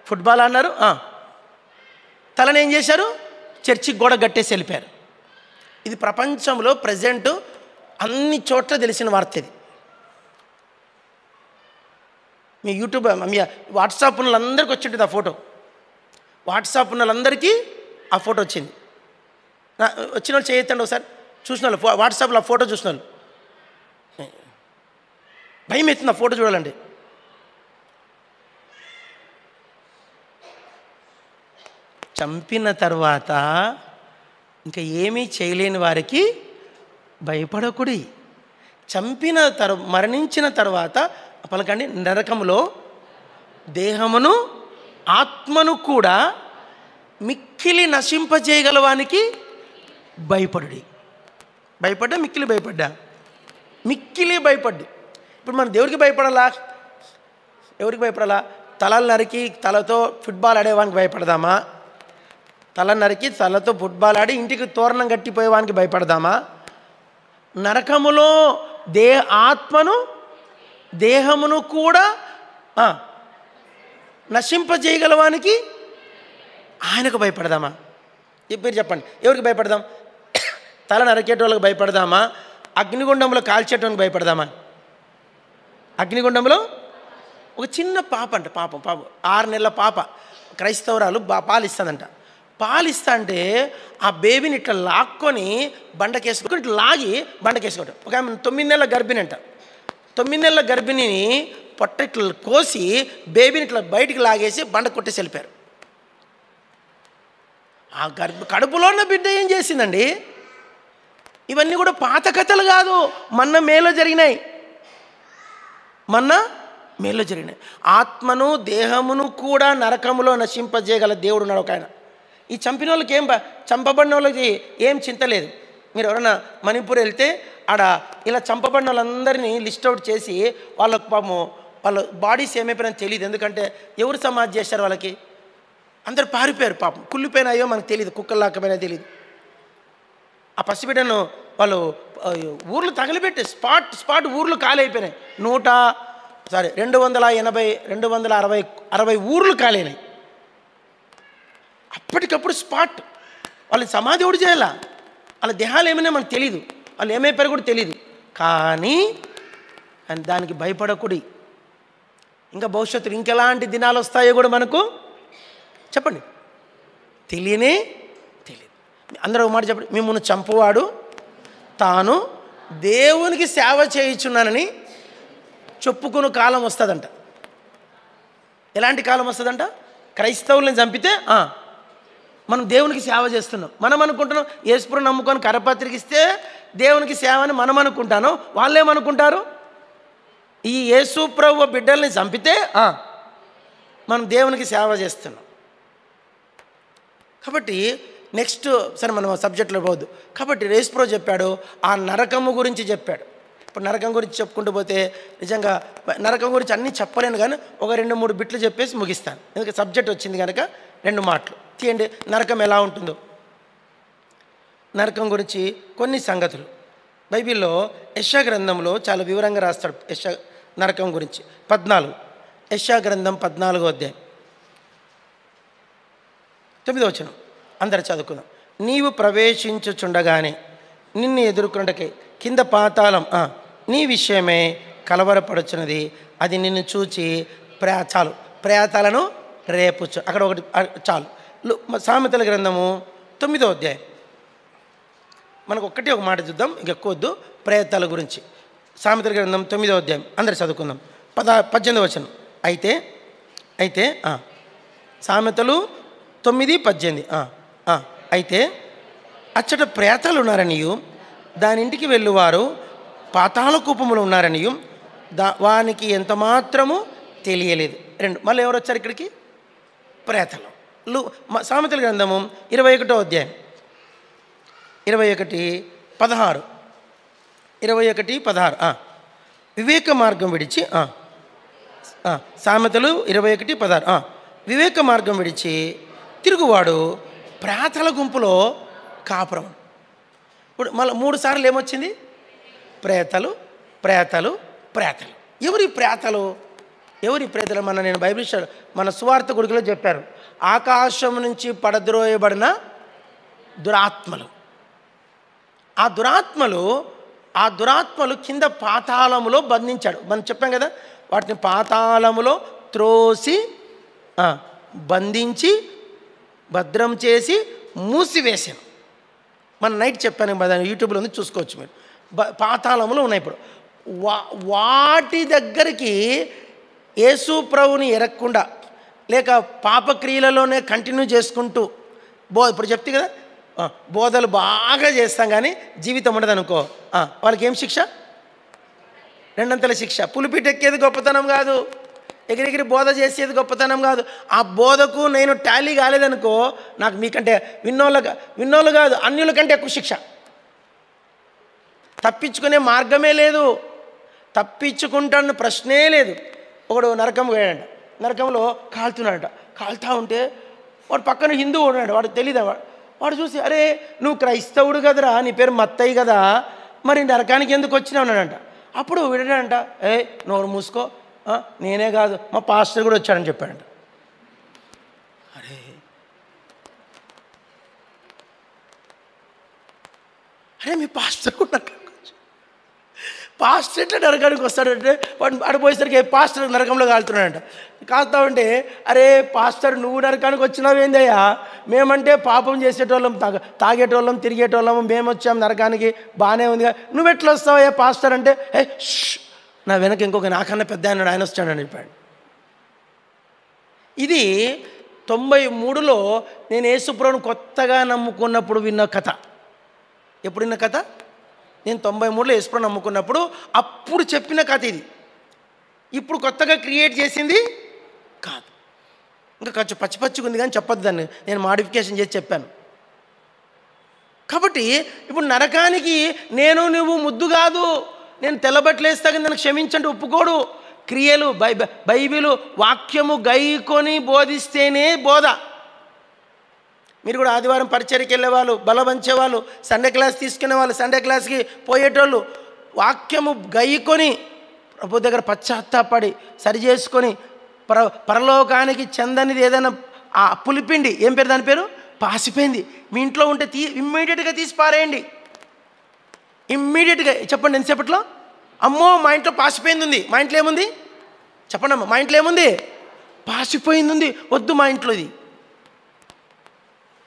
ఫుట్బాల్ అన్నారు. తలను ఏం చేశారు? చర్చికి గోడ కట్టేసి వెళ్ళిపోయారు. ఇది ప్రపంచంలో ప్రజెంట్ అన్ని చోట్ల తెలిసిన వార్త ఇది. మీ యూట్యూబ్, మీ వాట్సాప్ ఉన్న వాళ్ళందరికీ వచ్చింటుంది ఆ ఫోటో. వాట్సాప్ ఉన్న వాళ్ళందరికీ ఆ ఫోటో వచ్చింది. వచ్చిన వాళ్ళు చేయొద్దండి ఒకసారి. చూసిన వాళ్ళు వాట్సాప్లో ఆ ఫోటో చూసిన వాళ్ళు భయం అవుతుంది ఆ ఫోటో చూడాలండి. చంపిన తర్వాత ఇంకా ఏమీ చేయలేని వారికి భయపడకుడి. మరణించిన తర్వాత పలకండి, నరకములో దేహమును ఆత్మను కూడా మిక్కిలి నశింపజేయగలవానికి భయపడుడి. మిక్కిలి భయపడ్డు. ఇప్పుడు మనం దేవుడికి భయపడాలా? ఎవరికి భయపడాలా? తలలు నరికి తలతో ఫుట్బాల్ ఆడేవానికి భయపడదామా? తల నరికి తలతో ఫుట్బాల్ ఆడి ఇంటికి తోరణం కట్టిపోయేవానికి భయపడదామా? నరకములో ఆత్మను దేహమును కూడా నశింపజేయగలవానికి ఆయనకు భయపడదామా? మీరు చెప్పండి, ఎవరికి భయపడదాం? తల నరికేటోళ్ళకి భయపడదామా? అగ్నిగుండంలో కాల్చేటోనికి భయపడదామా? అగ్నిగుండంలో ఒక చిన్న పాప 6 నెలల పాప క్రైస్తవురాలు పాలిస్తుందంట. పాలిస్తా అంటే ఆ బేబీని ఇట్లా లాక్కొని బండకేసుకొని ఇట్లా లాగి బండకేసుకోవటం. ఒక ఆమె 9 నెలల గర్భిణి అంట. 9 నెలల గర్భిణిని పొట్ట ఇట్లా కోసి బేబీని ఇట్లా బయటికి లాగేసి బండ కొట్టేసి వెళ్ళిపోయారు. ఆ కడుపులో ఉన్న బిడ్డ ఏం చేసిందండి? ఇవన్నీ కూడా పాత కథలు కాదు, మొన్న మేలో జరిగినాయి. ఆత్మను దేహమును కూడా నరకములో నశింపజేయగల దేవుడు ఉన్నాడు ఒక ఆయన. ఈ చంపిన వాళ్ళకి చంపబడిన వాళ్ళకి ఏం చింత లేదు. మీరు ఎవరైనా మణిపూర్ వెళ్తే ఆడ ఇలా చంపబడిన వాళ్ళందరినీ లిస్ట్ అవుట్ చేసి వాళ్ళకు పాపం వాళ్ళ బాడీస్ ఏమైపోయినా తెలియదు. ఎందుకంటే ఎవరు సమాధి చేశారు వాళ్ళకి? అందరు పారిపోయారు. పాపం కుళ్ళిపోయినాయో మనకు తెలియదు, కుక్కలు లాక్కపోయినా తెలియదు. ఆ పసిబిడ్డను వాళ్ళు ఊర్లు తగలబెట్టి స్పాట్ ఊర్లు ఖాళీ అయిపోయినాయి. 260 ఊర్లు ఖాళీ అయినాయి. అప్పటికప్పుడు స్పాట్. వాళ్ళని సమాధి ఎవడు చేయాలా? వాళ్ళ దేహాలు ఏమైనా మనకు తెలియదు, వాళ్ళు ఏమైపోయారు కూడా తెలియదు. కానీ దానికి భయపడకూడి. ఇంకా భవిష్యత్తులో ఇంకెలాంటి దినాలు వస్తాయో కూడా మనకు చెప్పండి, తెలియదు. అందరూ ఒక మాట చెప్పండి, మిమ్మల్ని చంపువాడు తాను దేవునికి సేవ చేయుచున్నానని చెప్పుకునే కాలం వస్తుందంట. ఎలాంటి కాలం వస్తుందంట? క్రైస్తవులను చంపితే మనం దేవునికి సేవ చేస్తున్నాం. మనం అనుకుంటున్నాం యేసుప్రభువుని నమ్ముకొని కరపత్రిక ఇస్తే దేవునికి సేవ అని మనం అనుకుంటాను. వాళ్ళేమనుకుంటారు? ఈ యేసు ప్రభు బిడ్డల్ని చంపితే మనం దేవునికి సేవ చేస్తున్నాం. కాబట్టి నెక్స్ట్ సరే మనం సబ్జెక్ట్లో పోవద్దు. కాబట్టి యేసు ప్రభు చెప్పాడు, ఆ నరకము గురించి చెప్పాడు. ఇప్పుడు నరకం గురించి చెప్పుకుంటూ పోతే నిజంగా నరకం గురించి అన్నీ చెప్పలేను, కానీ ఒక 2-3 బిట్లు చెప్పేసి ముగిస్తాను. ఎందుకంటే సబ్జెక్ట్ వచ్చింది కనుక 2 మాటలు తీయండి. నరకం ఎలా ఉంటుందో, నరకం గురించి కొన్ని సంగతులు బైబిల్లో యెషయా గ్రంథంలో చాలా వివరంగా రాస్తాడు. నరకం గురించి 14 యెషయా గ్రంథం 14వ అధ్యాయం 9వ వచనం అందరు చదువుకుందాం. నీవు ప్రవేశించుచుండగానే నిన్ను ఎదుర్కొండకే కింద పాతాళం నీ విషయమే కలవరపడుచున్నది, అది నిన్ను చూచి చాలు ప్రేతాలను రేపుచ్చు. అక్కడ ఒకటి చాలు. సామెతల గ్రంథము 9వ అధ్యాయం మనకు ఒక మాట చూద్దాం, ఇంకెక్కువ వద్దు. ప్రేతాల గురించి సామెతల గ్రంథం 9వ అధ్యాయం అందరు చదువుకుందాం. 18వ వచనం. అయితే సామెతలు 9:18 అయితే అచ్చట ప్రేతాలు ఉన్నారనియు దాని ఇంటికి వెళ్ళువారు పాతాళ కూపములు ఉన్నారనియు వానికి ఎంత మాత్రము తెలియలేదు. 2 మళ్ళీ ఎవరు వచ్చారు ఇక్కడికి? ప్రేతలు. సామెతల గ్రంథము 21వ అధ్యాయం 21:16 వివేక మార్గం విడిచి సామెతలు 21:16 వివేక మార్గం విడిచి తిరుగువాడు ప్రేతల గుంపులో కాపురం. ఇప్పుడు మళ్ళీ 3 సార్లు ఏమొచ్చింది? ప్రేతలు ప్రేతలు ప్రేతలు. ఎవరి ప్రేతలు? నేను బైబిల్ మన సువార్త గుడికలో చెప్పారు, ఆకాశం నుంచి పడద్రోయబడిన దురాత్మలు. ఆ దురాత్మలు కింద పాతాళములో బంధించాడు. మనం చెప్పాం కదా, వాటిని పాతాళములో త్రోసి బంధించి భద్రం చేసి మూసివేశాను. మన నైట్ చెప్పాను కదా, యూట్యూబ్లో ఉంది, చూసుకోవచ్చు మీరు. పాతాళములో ఉన్నాయి. ఇప్పుడు వాటి దగ్గరికి యేసు ప్రభుని ఎరగకుండా లేక పాపక్రియలలోనే కంటిన్యూ చేసుకుంటూ ఇప్పుడు చెప్తే కదా, బోధలు బాగా చేస్తాం కానీ జీవితం ఉండదు అనుకో, వాళ్ళకి ఏం శిక్ష? 2 అంతల శిక్ష. పులిపిట ఎక్కేది గొప్పతనం కాదు, ఎగిరెగిరి బోధ చేసేది గొప్పతనం కాదు. ఆ బోధకు నేను టాలీ కాలేదనుకో, నాకు మీకంటే విన్నోళ్ళు కాదు అన్యుల కంటే ఎక్కువ శిక్ష. తప్పించుకునే మార్గమే లేదు, తప్పించుకుంటాను ప్రశ్నే లేదు. ఒకడు నరకం పోయాడంట, నరకంలో కాలుతున్నాడట. కాలుతా ఉంటే వాడు పక్కన హిందువు ఉన్నాడు, వాడు తెలియదు. వాడు చూసి, అరే నువ్వు క్రైస్తవుడు కదరా, నీ పేరు మత్తయ్య కదా, మరి నరకానికి ఎందుకు వచ్చినావు అన్నాడంట. అప్పుడు విడాడంట, నోరు మూసుకో, నేనే కాదు మా పాస్టర్ కూడా వచ్చాడని చెప్పాడంట. అరే మీ పాస్టర్ కూడా పాస్టర్ ఎట్లా నరకానికి వస్తాడంటే, వాడు అడిపోయేసరికి పాస్టర్ నరకంలో కాలుతున్నాడంట. కాలుతా ఉంటే, అరే పాస్టర్ నువ్వు నరకానికి వచ్చినావేందయ్యా, మేమంటే పాపం చేసేటోళ్ళం, తాగేటోళ్ళం, తిరిగేటోళ్ళము, మేము వచ్చాం నరకానికి, బాగానే ఉంది, నువ్వు ఎట్లా వస్తావయ్యా పాస్టర్ అంటే, నా వెనక ఇంకొక నాకన్నా పెద్ద ఆయన వచ్చాడని చెప్పాడు. ఇది 93లో నేను యేసుప్రభుని కొత్తగా నమ్ముకున్నప్పుడు విన్న కథ. ఎప్పుడు విన్న కథ? నేను 93లో యేసుప్రభుని నమ్ముకున్నప్పుడు అప్పుడు చెప్పిన కథ ఇది. ఇప్పుడు కొత్తగా క్రియేట్ చేసింది కాదు. ఇంకా కొంచెం పచ్చిగా ఉంది కానీ చెప్పొద్దు, దాన్ని నేను మాడిఫికేషన్ చేసి చెప్పాను. కాబట్టి ఇప్పుడు నరకానికి నేను నువ్వు ముద్దు కాదు, నేను తెల్లబట్టలు వేస్తా కానీ నన్ను క్షమించండి ఒప్పుకోడు. క్రియలు బైబిలు వాక్యము గైకొని బోధిస్తేనే బోధ. మీరు కూడా ఆదివారం పరిచర్యకి వెళ్ళేవాళ్ళు, బలవంచేవాళ్ళు, సండే క్లాస్ తీసుకునే వాళ్ళు, సండే క్లాస్కి పోయేటోళ్ళు, వాక్యము గైకొని ప్రభు దగ్గర పశ్చాత్తాపడి సరి చేసుకొని పరలోకానికి చెందనిది ఏదైనా పులిపిండి, ఏం పేరు దాని పేరు? పాసిపోయింది. మీ ఇంట్లో ఉంటే ఇమ్మీడియట్గా తీసి పారేయండి. ఇమ్మీడియట్గా చెప్పండి. ఎంతసేపట్లో? అమ్మో మా ఇంట్లో పాసిపోయింది ఉంది. మా ఇంట్లో ఏముంది చెప్పండి అమ్మ, మా ఇంట్లో ఏముంది? పాసిపోయింది ఉంది, వద్దు మా ఇంట్లో ఇది.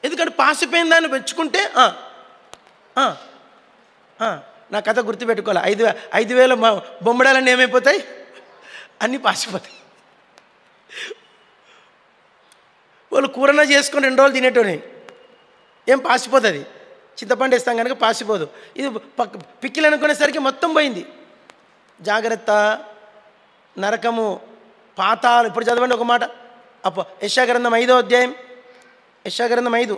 ఎందుకంటే పాసిపోయిన దాన్ని పెంచుకుంటే నా కథ గుర్తుపెట్టుకోవాలి. 5,000 బొమ్మడాలన్నీ ఏమైపోతాయి? అన్నీ పాసిపోతాయి. వాళ్ళు కూరన చేసుకొని 2 రోజులు తినేటోని ఏం పాసిపోతుంది. చింతపండు వేస్తాం కనుక పాసిపోదు. ఇది పిక్కిలు అనుకునేసరికి మొత్తం పోయింది. జాగ్రత్త. నరకము, పాతాళం. ఇప్పుడు చదవండి ఒక మాట. యెషయా గ్రంథం 5వ అధ్యాయం, యెషయా గ్రంథం 5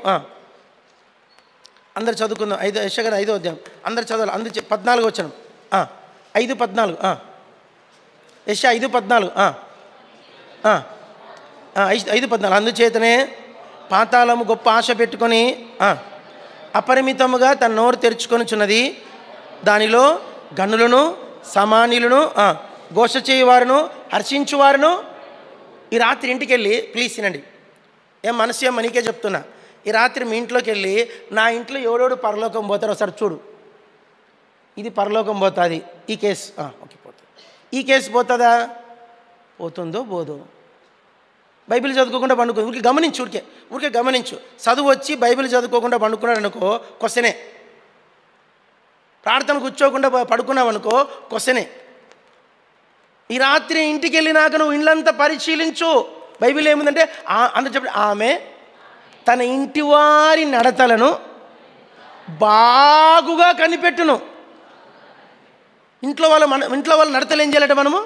అందరు చదువుకుందాం. యెషయా గ్రంథం 5వ అధ్యాయం అందరు చదవాలి. 14 వచనం 5:14 యెషయా 5:14 5:14 అందుచేతనే పాతాళము గొప్ప ఆశ పెట్టుకొని అపరిమితముగా తన నోరు తెరుచుకొనుచున్నది. దానిలో గనులను, సామాన్యులను, ఘోష చేయువారును, హర్షించువారును. ఈ రాత్రి ఇంటికి వెళ్ళి ప్లీజ్ తినండి, ఏం మనసు ఏం మనీకే చెప్తున్నా. ఈ రాత్రి మీ ఇంట్లోకి వెళ్ళి నా ఇంట్లో ఎవడోడు పరలోకం పోతారో ఒకసారి చూడు. ఇది పరలోకం పోతుంది ఈ కేసు, ఓకే పోతుంది. ఈ కేసు పోతుందా? పోతుందో పోదో. బైబిల్ చదువుకోకుండా పండుకో, ఊరికే గమనించు, ఊరికే గమనించు. చదువు వచ్చి బైబిల్ చదువుకోకుండా పండుకున్నాడు అనుకో క్వశ్చనే. ప్రార్థన కూర్చోకుండా పడుకున్నావు అనుకో క్వశ్చనే. ఈ రాత్రి ఇంటికి వెళ్ళినాక నువ్వు ఇళ్ళంతా పరిశీలించు. బైబిల్ ఏముందంటే అందరూ చెప్పండి, ఆమె తన ఇంటి వారి నడతలను బాగుగా కనిపెట్టును. ఇంట్లో వాళ్ళ నడతలు ఏం చేయాలంటే మనము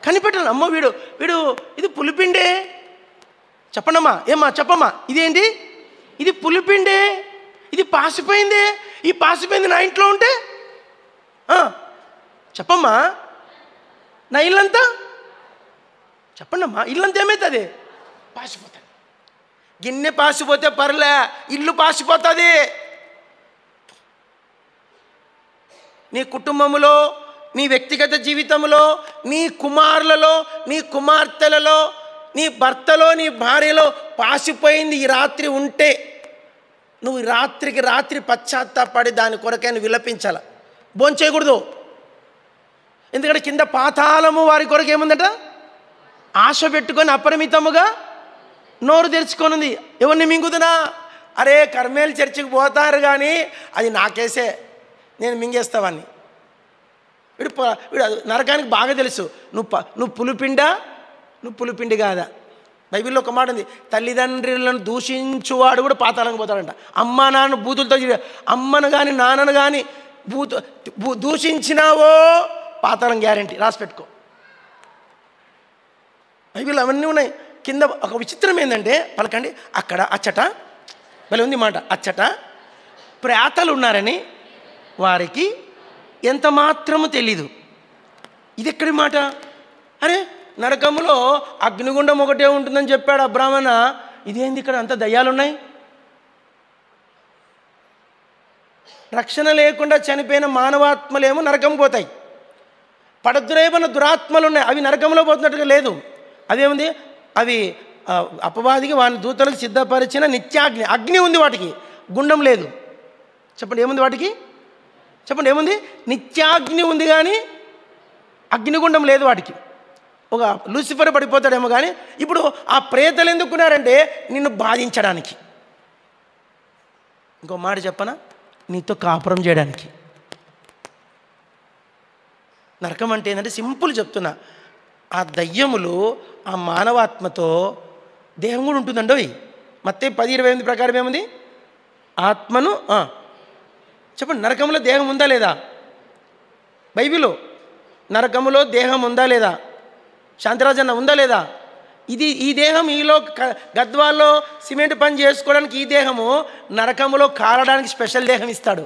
కనిపెట్టాలి. అమ్మో వీడు ఇది పులిపిండే, చెప్పండమ్మా, ఏమ్మా చెప్పమ్మా, ఇదేంటి, ఇది పులిపిండే, ఇది పాసిపోయిందే, ఈ పాసిపోయింది నా ఇంట్లో ఉంటే చెప్పమ్మా, నా ఇల్లంతా చెప్పండమ్మా, ఇల్లంతా ఏమవుతుంది? పాసిపోతుంది. గిన్నె పాసిపోతే పర్లే, ఇల్లు పాసిపోతుంది. నీ కుటుంబంలో, నీ వ్యక్తిగత జీవితంలో, నీ కుమారులలో, నీ కుమార్తెలలో, నీ భర్తలో, నీ భార్యలో పాసిపోయింది ఈ రాత్రి ఉంటే నువ్వు రాత్రికి రాత్రి పశ్చాత్తాపడి దాని కొరకైనా విలపించాల. భోంచేయకూడదు. ఎందుకంటే కింద పాతాళము వారి కొరకు ఏముందట? ఆశ పెట్టుకొని అపరిమితముగా నోరు తెరుచుకొనుంది. ఎవరిని మింగుతున్నా? అరే కర్మేలు చర్చికి పోతారు కానీ అది నాకేసే, నేను మింగేస్తావాన్ని. వీడు నరకానికి బాగా తెలుసు. నువ్వు పులిపిండా, నువ్వు పులిపిండి కాదా? బైబిల్లో ఒక మాట ఉంది, తల్లిదండ్రులను దూషించువాడు కూడా పాతాళంగా పోతాడంట. అమ్మ నాన్న బూతులతో, అమ్మను కానీ నాన్నను కానీ దూషించినావో పాతాళం గ్యారంటీ, రాసి పెట్టుకో. బైబిల్ అవన్నీ ఉన్నాయి. కింద ఒక విచిత్రం ఏంటంటే పలకండి, అక్కడ అచ్చట భలే ఉంది మాట, అచ్చట ప్రేతలు ఉన్నారని వారికి ఎంత మాత్రము తెలీదు. ఇది ఎక్కడి మాట? అరే నరకములో అగ్నిగుండం ఒకటే ఉంటుందని చెప్పాడు ఆ బ్రాహ్మణ. ఇదేంది ఇక్కడ అంత దయ్యాలున్నాయి? రక్షణ లేకుండా చనిపోయిన మానవాత్మలేమో నరకం పోతాయి. పడద్రేపన దురాత్మలు ఉన్నాయి, అవి నరకంలో పోతున్నట్టుగా లేదు. అదేముంది? అవి అపవాదికి వాని దూతలకు సిద్ధపరిచిన నిత్యాగ్ని, అగ్ని ఉంది వాటికి, గుండం లేదు. చెప్పండి ఏముంది వాటికి? చెప్పండి ఏముంది? నిత్యాగ్ని ఉంది కానీ అగ్నిగుండం లేదు వాటికి. ఒక లూసిఫర్ పడిపోతాడేమో కానీ. ఇప్పుడు ఆ ప్రేతలు ఎందుకున్నారంటే నిన్ను బాధించడానికి. ఇంకో మాట చెప్పనా, నీతో కాపురం చేయడానికి. నరకం అంటే ఏంటంటే సింపుల్ చెప్తున్నా, ఆ దయ్యములు ఆ మానవాత్మతో దేహం కూడా ఉంటుందండి. మత్తయి 10:28 ప్రకారం ఏముంది? ఆత్మను చెప్పండి, నరకంలో దేహం ఉందా లేదా? బైబిల్లో నరకములో దేహం ఉందా లేదా? శాంతిరాజన్న ఉందా లేదా? ఈ దేహం ఈలో గద్వాల్లో సిమెంట్ పని చేసుకోవడానికి ఈ దేహము నరకములో కాలడానికి స్పెషల్ దేహం ఇస్తాడు.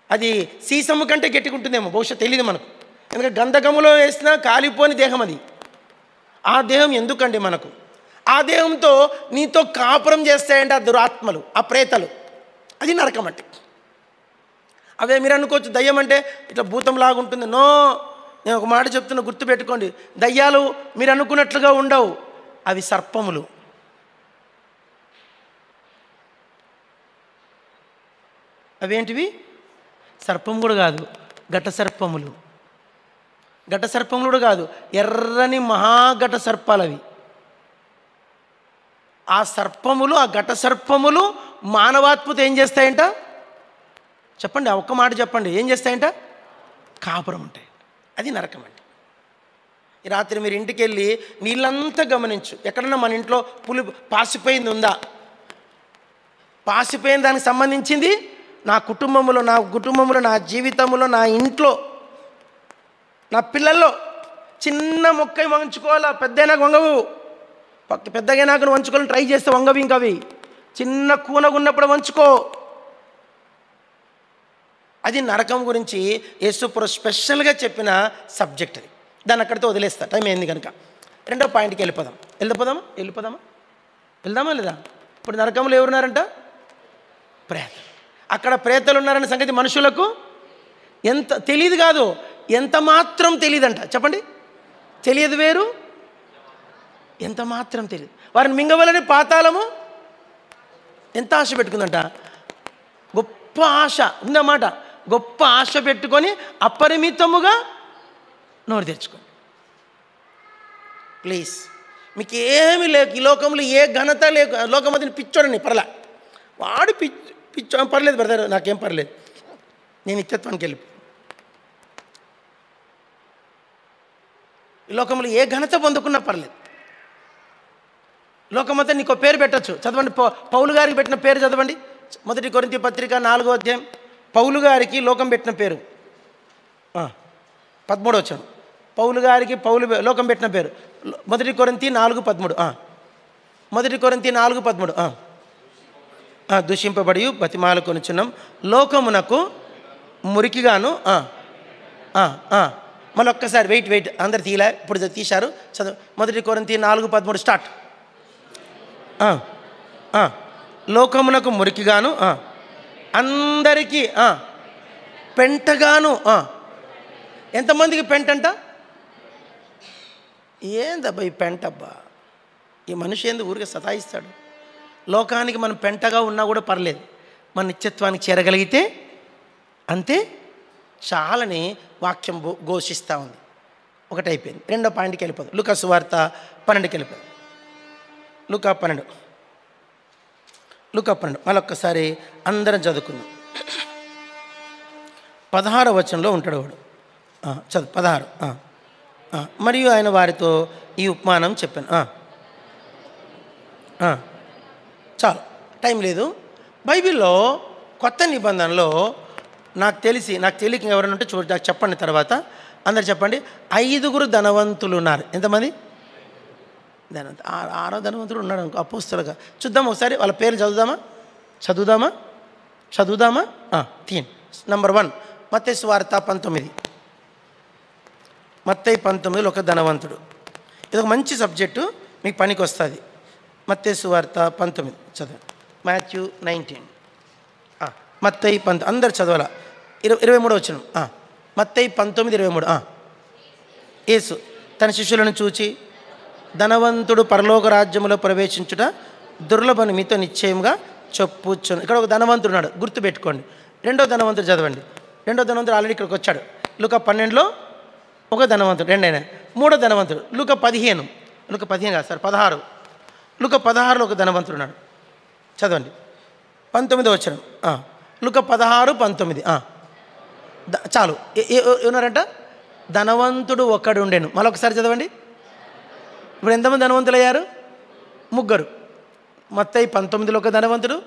అది సీసము కంటే గట్టిగా ఉంటుందేమో, బహుశా తెలియదు మనకు. ఎందుకంటే గంధకములో వేసినా కాలిపోని దేహం అది. ఆ దేహం ఎందుకండి మనకు? ఆ దేహంతో నీతో కాపురం చేస్తాయంటే ఆ దురాత్మలు, ఆ ప్రేతలు. అది నరకం అంటే. అవే మీరు అనుకోవచ్చు దయ్యం అంటే ఇట్లా భూతంలాగా ఉంటుంది. నో, నేను ఒక మాట చెప్తున్నా, గుర్తుపెట్టుకోండి. దయ్యాలు మీరు అనుకున్నట్లుగా ఉండవు, అవి సర్పములు. అవేంటివి? సర్పం కూడా కాదు, ఘట సర్పములు. ఘట సర్పములు కూడా కాదు, ఎర్రని మహాఘట సర్పాలు అవి. ఆ సర్పములు, ఆ ఘట సర్పములు మానవాత్మతో ఏం చేస్తాయంట? చెప్పండి, ఒక్క మాట చెప్పండి, ఏం చేస్తాయంట? కాపురం ఉంటాయి. అది నరకం అంటే. ఈ రాత్రి మీరు ఇంటికి వెళ్ళి నీళ్ళంతా గమనించు. ఎక్కడన్నా మన ఇంట్లో పాసిపోయింది ఉందా? పాసిపోయిన దానికి సంబంధించింది నా కుటుంబంలో, నా జీవితంలో, నా ఇంట్లో, నా పిల్లల్లో చిన్న మొక్క వంచుకోవాలా, పెద్దయినాక వంగవు. పెద్దగైనాక నువ్వు వంచుకోవాలని ట్రై చేస్తే వంగవి. ఇంకా అవి చిన్న కూనగున్నప్పుడు వంచుకో. అది నరకం గురించి యేసుప్రభు స్పెషల్గా చెప్పిన సబ్జెక్ట్ అది. దాన్ని అక్కడితో వదిలేస్తా, టైం అయింది కనుక. రెండో పాయింట్కి వెళ్దామా లేదా? ఇప్పుడు నరకంలో ఎవరున్నారంట? ప్రేతలు. అక్కడ ప్రేతలు ఉన్నారనే సంగతి మనుషులకు ఎంత తెలియదు కాదు, ఎంత మాత్రం తెలియదంట. చెప్పండి, తెలియదు వేరు, ఎంత మాత్రం తెలియదు. వారిని మింగవలని పాతాళము ఎంత ఆశ పెట్టుకుందంట. గొప్ప ఆశ ఉందన్నమాట. గొప్ప ఆశ పెట్టుకొని అపరిమితముగా నోరు తెరుచుకోండి. ప్లీజ్, మీకు ఏమి లేక ఈ లోకంలో ఏ ఘనత లేక లోకమతిని పిచ్చోడని పర్లా, వాడు పిచ్చో పర్లేదు బ్రదర్, నాకేం పర్లేదు, నేను నిత్యత్వానికి వెళ్ళి. ఈ లోకంలో ఏ ఘనత పొందుకున్నా పర్లేదు. లోకమంతా నీకు పేరు పెట్టచ్చు. చదవండి, పౌలు గారికి పెట్టిన పేరు చదవండి. 1 కొరింథీ పత్రిక 4వ అధ్యాయం. పౌలు గారికి లోకం పెట్టిన పేరు 13వ వచనం. పౌలు గారికి లోకం పెట్టిన పేరు 1 కొరింథీ 4:13. 1 కొరింథీ 4:13. దూషింపబడి బతిమాలు కొనుచున్నాం, లోకమునకు మురికిగాను. మళ్ళీ ఒక్కసారి వెయిట్, అందరు తీయలే, ఇప్పుడు తీశారు. చదువు 1 కొరింథీ 4:13 స్టార్ట్. లోకమునకు మురికిగాను, అందరికీ పెంటగాను. ఎంతమందికి పెంటంట? ఏందబ్బా ఈ పెంటబ్బా, ఈ మనిషి ఏంది ఊరికే సతాయిస్తాడు. లోకానికి మనం పెంటగా ఉన్నా కూడా పర్లేదు, మన నిత్యత్వానికి చేరగలిగితే అంతే చాలని వాక్యం ఘోషిస్తూ ఉంది. ఒకటి అయిపోయింది. రెండో పాయింట్కి వెళ్ళిపోదు. లూకా సువార్త 12కి వెళ్ళిపోదు. లూకా 12 మళ్ళొక్కసారి అందరం చదువుకుందాం. 16వ వచనంలో ఉంటాడు వాడు. చదువు 16. మరియు ఆయన వారితో ఈ ఉపమానం చెప్పాను. చాలు, టైం లేదు. బైబిల్లో కొత్త నిబంధనలో నాకు తెలియక ఎవరైనా ఉంటే నాకు చెప్పండి. తర్వాత అందరు చెప్పండి. 5 ధనవంతులు ఉన్నారు. ఎంతమంది? ధనవంతు 6వ ధనవంతుడు ఉన్నాడు అనుకో, అపోస్తలుగా. చూద్దాం ఒకసారి వాళ్ళ పేర్లు చదువుదామా. తీన్. నంబర్ 1 మత్తయి సువార్త 19. మత్తయి 19లో ఒక ధనవంతుడు. ఇది ఒక మంచి సబ్జెక్టు, మీకు పనికి వస్తుంది. మత్తయి సువార్త 19 చదవండి. మాథ్యూ 19. మత్తయి 19 అందరు చదవాలా. 23వ వచనం. మత్తయి 19:23. యేసు తన శిష్యులను చూచి, ధనవంతుడు పరలోక రాజ్యములో ప్రవేశించుట దుర్లభను మీతో నిశ్చయంగా చెప్పుచును. ఇక్కడ ఒక ధనవంతుడు ఉన్నాడు, గుర్తుపెట్టుకోండి. రెండో ధనవంతుడు చదవండి. రెండో ధనవంతుడు ఆల్రెడీ ఇక్కడికి వచ్చాడు. లూకా 12లో ఒక ధనవంతుడు, రెండైనా. మూడో ధనవంతుడు లూకా 15 కాదు సార్ 16. లూకా 16లో ఒక ధనవంతుడు ఉన్నాడు. చదవండి 19వ వచనం. లూకా 16:19. చాలు. ఏమన్నారంట? ధనవంతుడు ఒకడు ఉండెను. మళ్ళొకసారి చదవండి. ఇప్పుడు ఎంతమంది ధనవంతులు అయ్యారు? 3. మత్తయి 19లో ఒక ధనవంతుడు,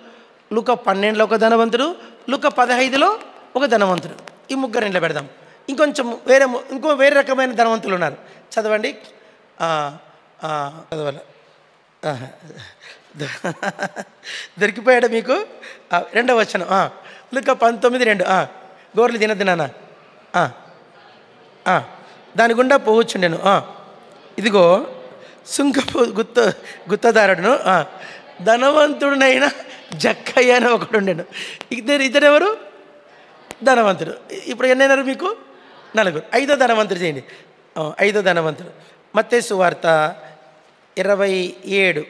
లూకా 12లో ఒక ధనవంతుడు, లూకా 15లో ఒక ధనవంతుడు. ఈ 3 ఇంట్లో పెడదాం. ఇంకో వేరే రకమైన ధనవంతులు ఉన్నారు. చదవండి. చదవాలి. దొరికిపోయాడు మీకు. 2వ వచనం. లూకా 19:2. గోర్లు తినద్దు నాన్న. దాని గుండా పోవచ్చుండెను. ఇదిగో సుంకపు గుత్తదారుడును ధనవంతుడునైన జక్కయ్య అని ఒకడు ఉండెను. ఇతడెవరు? ధనవంతుడు. ఇప్పుడు ఎన్నైనారు మీకు? 4. 5వ ధనవంతుడు చేయండి. 5వ ధనవంతుడు మత్తయి సువార్త 27.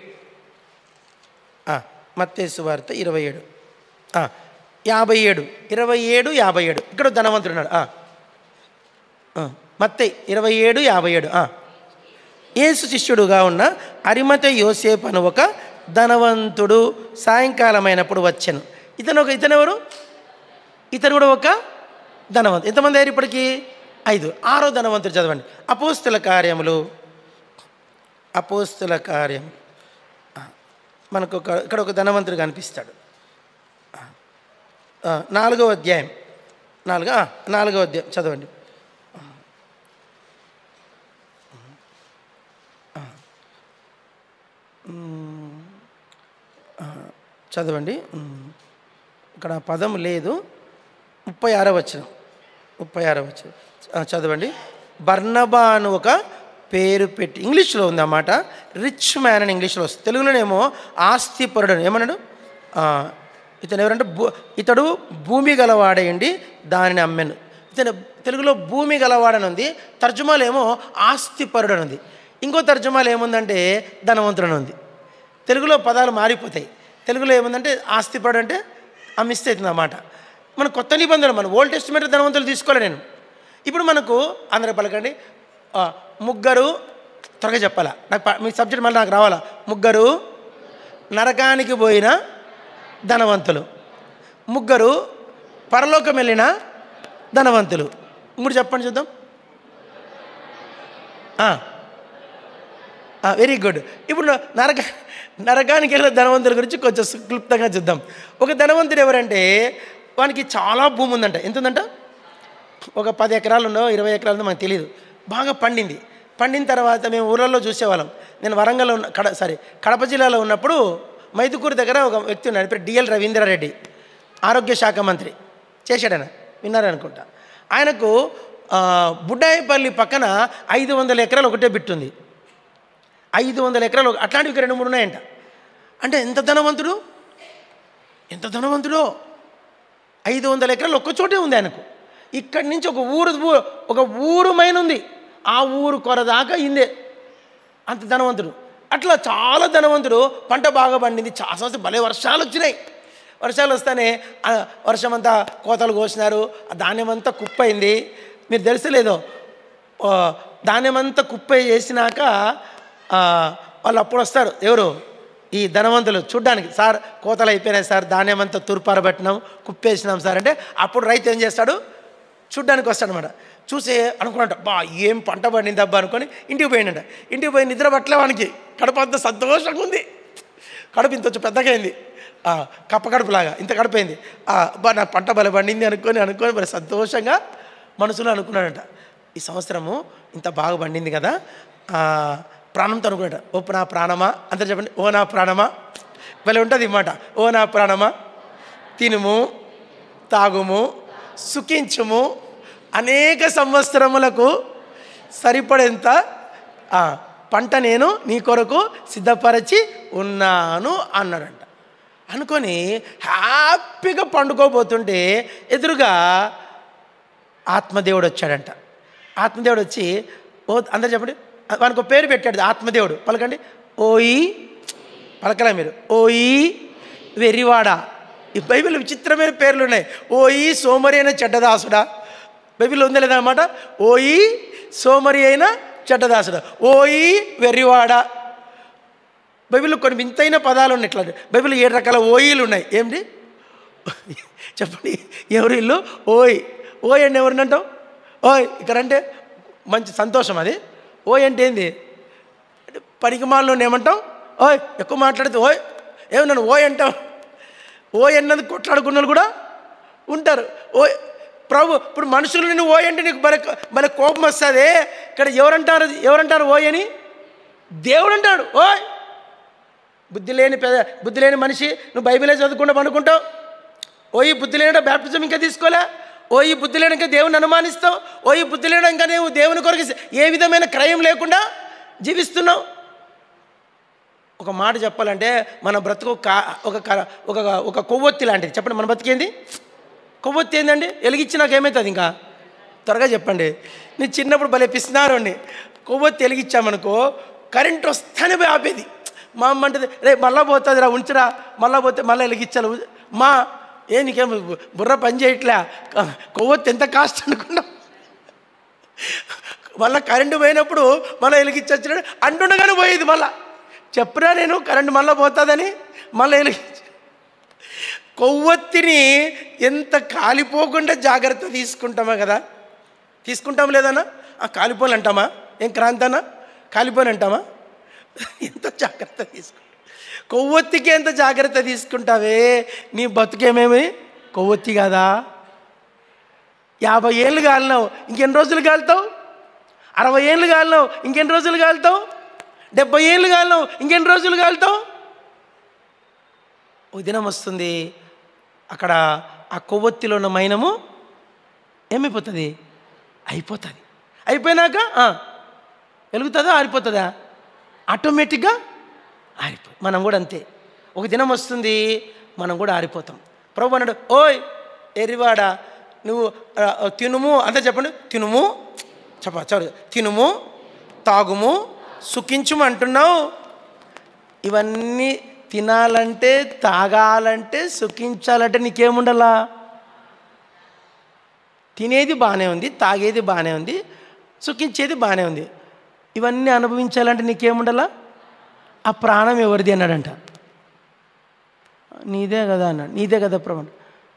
మత్తయి సువార్త 27. 57. 27. ఇక్కడ ధనవంతుడు ఉన్నాడు. మత్తయి 27:57. యేసు శిష్యుడుగా ఉన్న అరిమతయి యోసేపు అను ఒక ధనవంతుడు సాయంకాలమైనప్పుడు వచ్చెను. ఇతనెవరు? ఇతను కూడా ఒక ధనవంతుడు. ఎంతమంది అయ్యారు ఇప్పటికీ? 5. 6వ ధనవంతుడు చదవండి. అపోస్తుల కార్యం మనకు ఇక్కడ ఒక ధనవంతుడు కనిపిస్తాడు. 4వ అధ్యాయం. 4వ అధ్యాయం చదవండి. చదవండి. ఇక్కడ పదం లేదు. 36వ వచనం. 36వ వచనం చదవండి. బర్నబా అని ఒక పేరు పెట్టి, ఇంగ్లీష్లో ఉంది అన్నమాట. రిచ్ మ్యాన్ అని ఇంగ్లీష్లో వస్తుంది. తెలుగులోనేమో ఆస్తిపరుడు ఏమన్నాడు? ఇతను ఎవరంటే ఇతడు భూమి గలవాడేయండి దానిని అమ్మాను. ఇతను తెలుగులో భూమి గలవాడని ఉంది, తర్జుమాలు ఏమో ఆస్తిపరుడు అని ఉంది. ఇంకో తర్జుమాలు ఏముందంటే ధనవంతుడని ఉంది. తెలుగులో పదాలు మారిపోతాయి. తెలుగులో ఏముందంటే ఆస్తిపరుడు అంటే అమ్మిస్తే అవుతుంది అన్నమాట. మన కొత్త నిబంధనలు, మన ఓల్డ్ టెస్టిమెంట్ ధనవంతులు తీసుకోలే నేను. ఇప్పుడు మనకు అందరూ పలకండి, ముగ్గురు, త్వరగా చెప్పాలా, నాకు మీ సబ్జెక్ట్ మళ్ళీ నాకు రావాలా. ముగ్గురు నరకానికి పోయిన ధనవంతులు, ముగ్గురు పరలోకం వెళ్ళిన ధనవంతులు. మూడు చెప్పండి చూద్దాం. Very good. ఇప్పుడు నరకానికి వెళ్ళిన ధనవంతుల గురించి కొంచెం క్లుప్తంగా చూద్దాం. ఒక ధనవంతుడు ఎవరంటే వానికి చాలా భూమి ఉందంట. ఎంత ఉందంట? ఒక 10 ఎకరాలు ఉన్నో 20 ఎకరాలు ఉందో మనకు తెలియదు. బాగా పండిన తర్వాత మేము ఊళ్ళల్లో చూసేవాళ్ళం. నేను వరంగల్లో కడప జిల్లాలో ఉన్నప్పుడు మైదుకూరు దగ్గర ఒక వ్యక్తి ఉన్నాడు, పేరు డిఎల్ రవీంద్రారెడ్డి, ఆరోగ్య శాఖ మంత్రి చేశాడన, విన్నారనుకుంటా. ఆయనకు బుడ్డాయిపల్లి పక్కన 500 ఎకరాలు ఒకటే బిట్టుంది. 500 ఎకరాలు అట్లాంటివి 2-3 ఉన్నాయంట. అంటే ఎంత ధనవంతుడో 500 ఎకరాలు ఒక్క చోటే ఉంది ఆయనకు. ఇక్కడి నుంచి ఒక ఊరు మైన ఉంది, ఆ ఊరు కొరదాకా ఇందే, అంత ధనవంతుడు. అట్లా చాలా ధనవంతుడు. పంట బాగా పండింది, చాలా భలే వర్షాలు వచ్చినాయి. వర్షాలు వస్తానే వర్షమంతా కోతలు కోసినారు, ఆ ధాన్యం అంతా కుప్పైంది. మీరు తెలుసలేదో, ధాన్యం అంతా కుప్ప చేసినాక వాళ్ళు అప్పుడు వస్తారు, ఎవరు? ఈ ధనవంతులు చూడ్డానికి. సార్ కోతలు అయిపోయినాయి సార్, ధాన్యం అంతా తూర్పారబెట్టినాం, కుప్పేసినాం సార్ అంటే అప్పుడు రైతు ఏం చేస్తాడు? చూడ్డానికి వస్తాడనమాట. చూసే అనుకున్నట్ట, బా ఏం పంట పండింది అబ్బా అనుకొని ఇంటికి పోయిందంట. ఇంటికి పోయి నిద్ర పట్టలే వానికి. కడుపు అంత సంతోషంగా ఉంది, కడుపు ఇంత పెద్దగా అయింది, కప్ప కడుపులాగా ఇంత కడుపైంది. బా నా పంట బల పండింది అనుకొని మరి సంతోషంగా మనసులో అనుకున్నాడంట. ఈ సంవత్సరము ఇంత బాగా పండింది కదా, ప్రాణంతో అనుకున్నాడు. ఓ నా ప్రాణమా అంత చెప్పండి, ఓ నా ప్రాణమా, భలే ఉంటుంది అన్నమాట. ఓ నా ప్రాణమా, తినుము తాగుము సుఖించుము, అనేక సంవత్సరములకు సరిపడేంత పంట నేను నీ కొరకు సిద్ధపరచి ఉన్నాను అన్నాడంట. అనుకొని హ్యాపీగా పండుకోబోతుంటే ఎదురుగా ఆత్మదేవుడు వచ్చాడంట. ఆత్మదేవుడు వచ్చి, ఓ అందరు చెప్పండి, వానికి ఒక పేరు పెట్టాడు ఆత్మదేవుడు. పలకండి, ఓయి, పలకలే మీరు, ఓయి వెర్రివాడా. ఈ బైబిల్ విచిత్రమైన పేర్లు ఉన్నాయి. ఓయి సోమరి అయిన చెడ్డదాసుడా, బైబిల్లో ఉందా లేదా అన్నమాట. ఓయి సోమరి అయిన చెడ్డదాసుడా, ఓయి వెర్రివాడా. బైబిల్లో కొన్ని వింతైన పదాలు ఉన్నాయి. ఇట్లా బైబిల్లో 7 రకాల ఓయిలు ఉన్నాయి. ఏమిటి చెప్పండి? ఎవరు ఇల్లు? ఓయ్. ఓయ్ అంటే ఎవరిని అంటాం? ఓయ్ ఇక్కడంటే మంచి సంతోషం. అది ఓయ్ అంటే ఏంది? పనికిమాలను ఏమంటాం? ఓయ్ ఎక్కువ మాట్లాడితే ఓయ్ ఏమన్నాను ఓయ్ అంటాం. ఓయ్ అన్నది కొట్లాడుకున్న కూడా ఉంటారు. ఓయ్ ప్రభు, ఇప్పుడు మనుషులు నిన్ను ఓయ్ అంటే నీకు భలే కోపం వస్తుంది. ఇక్కడ ఎవరంటారు ఓయ్ అని? దేవుడు అంటాడు ఓయ్. బుద్ధి లేని మనిషి, నువ్వు బైబిలే చదువుకుంటా అనుకుంటావు. ఓయి బుద్ధి లేనిట బ్యాప్టిజం ఇంకా తీసుకోలే. ఓయి బుద్ధి లేని ఇంకా దేవుని అనుమానిస్తావు. ఓయి బుద్ధి లేని ఇంకా నువ్వు దేవుని కొరకు ఏ విధమైన క్రయం లేకుండా జీవిస్తున్నావు. ఒక మాట చెప్పాలంటే మన బ్రతుకు ఒక కొవ్వొత్తి లాంటిది. చెప్పండి, మన బతికేంది? కొవ్వొత్తి ఏందండి? వెలిగించి నాకు ఏమవుతుంది? ఇంకా త్వరగా చెప్పండి. నేను చిన్నప్పుడు భలే పిస్తున్నారు. కొవ్వొత్తి వెలిగించామనుకో కరెంట్ వస్తానే పోయి ఆపేది. మా అమ్మ అంటది, రే మళ్ళా పోతుంది రా, ఉంచురా, మళ్ళీ పోతే మళ్ళీ వెలిగించాలి. మా నీకేం బుర్ర పని చేయట్లే, కొవ్వొత్తి ఎంత కాస్ట్ అనుకున్నాం. మళ్ళీ కరెంటు పోయినప్పుడు మళ్ళీ వెలిగించొచ్చినాడు అంటుండగానే పోయేది. మళ్ళా చెప్పరా నేను కరెంటు మళ్ళీ పోతుందని మళ్ళీ వెలిగించ. కొవ్వొత్తిని ఎంత కాలిపోకుండా జాగ్రత్త తీసుకుంటామా కదా, తీసుకుంటాం లేదన్నా? కాలిపోని అంటామా? ఏం క్రాంతనా కాలిపోని అంటామా? ఎంత జాగ్రత్త తీసుకుంటా. కొవ్వొత్తికి ఎంత జాగ్రత్త తీసుకుంటావే, నీ బతుకేమేమి కొవ్వొత్తి కదా. 50 ఏళ్ళు కాలినావు, ఇంకెన్ని రోజులు కాలుతావు? 60 ఏళ్ళు కాలినావు, ఇంకెన్ని రోజులు కాలుతావు? 70 ఏళ్ళు కాలినావు, ఇంకెన్ని రోజులు కాలుతావు? దినం వస్తుంది, అక్కడ ఆ కొవ్వొత్తిలో ఉన్న మైనము ఏమైపోతుంది? అయిపోతుంది. అయిపోయినాక వెలుగుతుందా ఆరిపోతుందా? ఆటోమేటిక్గా మనం కూడా అంతే. ఒక దినం వస్తుంది, మనం కూడా ఆరిపోతాం. ప్రభు అన్నాడు, ఓయ్ ఎరివాడా, నువ్వు తినుము అంతా చెప్పండి, తినుము తినుము, తాగుము, సుఖించుము అంటున్నావు. ఇవన్నీ తినాలంటే, తాగాలంటే, సుఖించాలంటే నీకేముండాలా? తినేది బాగానే ఉంది, తాగేది బాగానే ఉంది, సుఖించేది బాగానే ఉంది. ఇవన్నీ అనుభవించాలంటే నీకేముండాలా? ఆ ప్రాణం ఎవరిది అన్నాడంట. నీదే కదా అన్నాడు. నీదే కదా ప్రభు.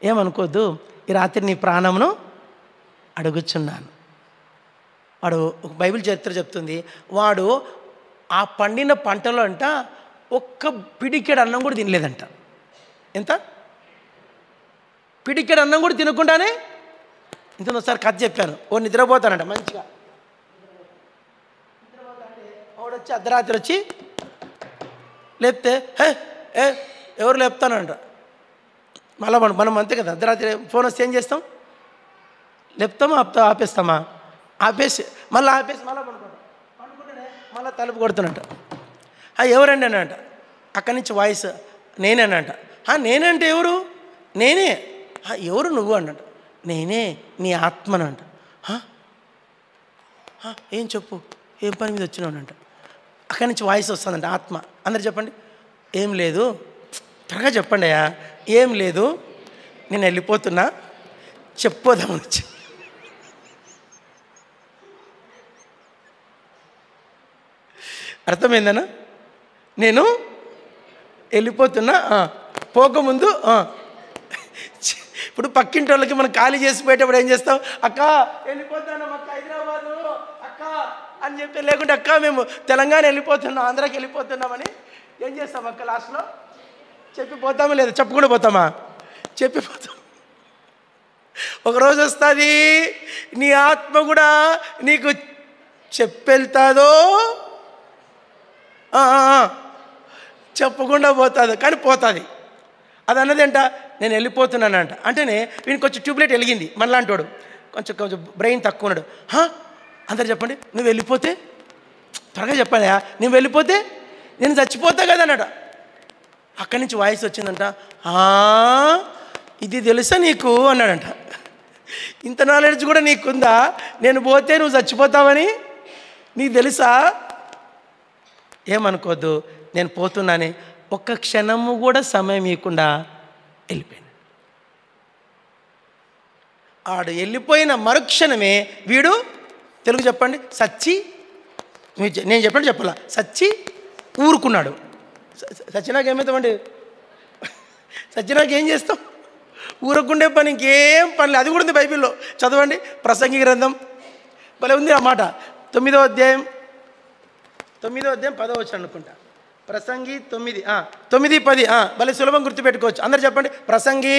ఏమనుకోద్దు, ఈ రాత్రి నీ ప్రాణమును అడుగుచున్నాను. వాడు ఒక బైబిల్ చరిత్ర చెప్తుంది, వాడు ఆ పండిన పంటలో అంట ఒక్క పిడికెడు అన్నం కూడా తినలేదంట. ఎంత? పిడికెడు అన్నం కూడా తినకుండానే ఇంత. ఒకసారి కథ చెప్పాను. ఓ నిద్రపోతానంట మంచిగా. వాడు వచ్చి అర్ధరాత్రి వచ్చి లేపితే ఎవరు లేపుతానంట. మళ్ళీ మనం అంతే కదా, అర్ధరాత్రి ఫోన్ వస్తే ఏం చేస్తాం? లేపుతామా ఆపేస్తామా? ఆపేసి మళ్ళీ పండుకుంటే మళ్ళీ తలుపు కొడుతున్నట్ట. ఎవరండి అని అంట. అక్కడి నుంచి వాయిస్ నేనేనంట. నేనంటే ఎవరు? నేనే. ఎవరు నువ్వు అన్నట. నేనే నీ ఆత్మనంట. ఏం చెప్పు, ఏం పని మీద వచ్చినావునంట. అక్కడి నుంచి వాయిస్ వస్తుందంట, ఆత్మ. అందరు చెప్పండి. ఏం లేదు, త్వరగా చెప్పండి అయ్యా. ఏం లేదు, నేను వెళ్ళిపోతున్నా, చెప్పోదామని వచ్చి. అర్థమైందనా? నేను వెళ్ళిపోతున్నా. పోకముందు ఇప్పుడు పక్కింటి వాళ్ళకి మనం ఖాళీ చేసిపోయేటప్పుడు ఏం చేస్తాం? అక్క వెళ్ళిపోతున్నాం అక్క, హైదరాబాదు అక్క అని చెప్తే, లేకుంటే అక్క మేము తెలంగాణ వెళ్ళిపోతున్నాం, ఆంధ్రాకి వెళ్ళిపోతున్నామని ఏం చేస్తాం అక్క? లాస్ట్లో చెప్పిపోతామా లేదా? చెప్పకుండా పోతామా? చెప్పిపోతాం. ఒకరోజు వస్తుంది, నీ ఆత్మ కూడా నీకు చెప్పెళ్తాదో, చెప్పకుండా పోతుంది, కానీ పోతుంది. అది అన్నది అంట, నేను వెళ్ళిపోతున్నానంట. అంటేనే వీనికి కొంచెం ట్యూబ్లైట్ వెలిగింది. మనలాంటోడు కొంచెం బ్రెయిన్ తక్కువ ఉన్నాడు. అందరు చెప్పండి, నువ్వు వెళ్ళిపోతే, త్వరగా చెప్పాయా, నువ్వు వెళ్ళిపోతే నేను చచ్చిపోతా కదా అన్నట. అక్కడి నుంచి వాయిస్ వచ్చిందంట, ఇది తెలుసా నీకు అన్నాడంట. ఇంత నాలెడ్జ్ కూడా నీకుందా? నేను పోతే నువ్వు చచ్చిపోతావని నీకు తెలుసా? ఏమనుకోద్దు, నేను పోతున్నానే. ఒక్క క్షణము కూడా సమయం ఇవ్వకుండా వెళ్ళిపోయాను. ఆడు వెళ్ళిపోయిన మరుక్షణమే వీడు, తెలుగు చెప్పండి, సచ్చి, నేను చెప్పండి చెప్పాలా, సచ్చి ఊరుకున్నాడు. సచ్చినాక ఏమవుతామండి? సచ్చినాక ఏం చేస్తాం? ఊరకుండే పని, ఇంకేం పని. అది కూడా ఉంది బైబిల్లో, చదవండి. ప్రసంగి గ్రంథం భలే ఉంది ఆ మాట. 9వ అధ్యాయం 10వ వచనం అనుకుంటా. ప్రసంగి 9:10 భలే సులభం గుర్తుపెట్టుకోవచ్చు. అందరు చెప్పండి. ప్రసంగి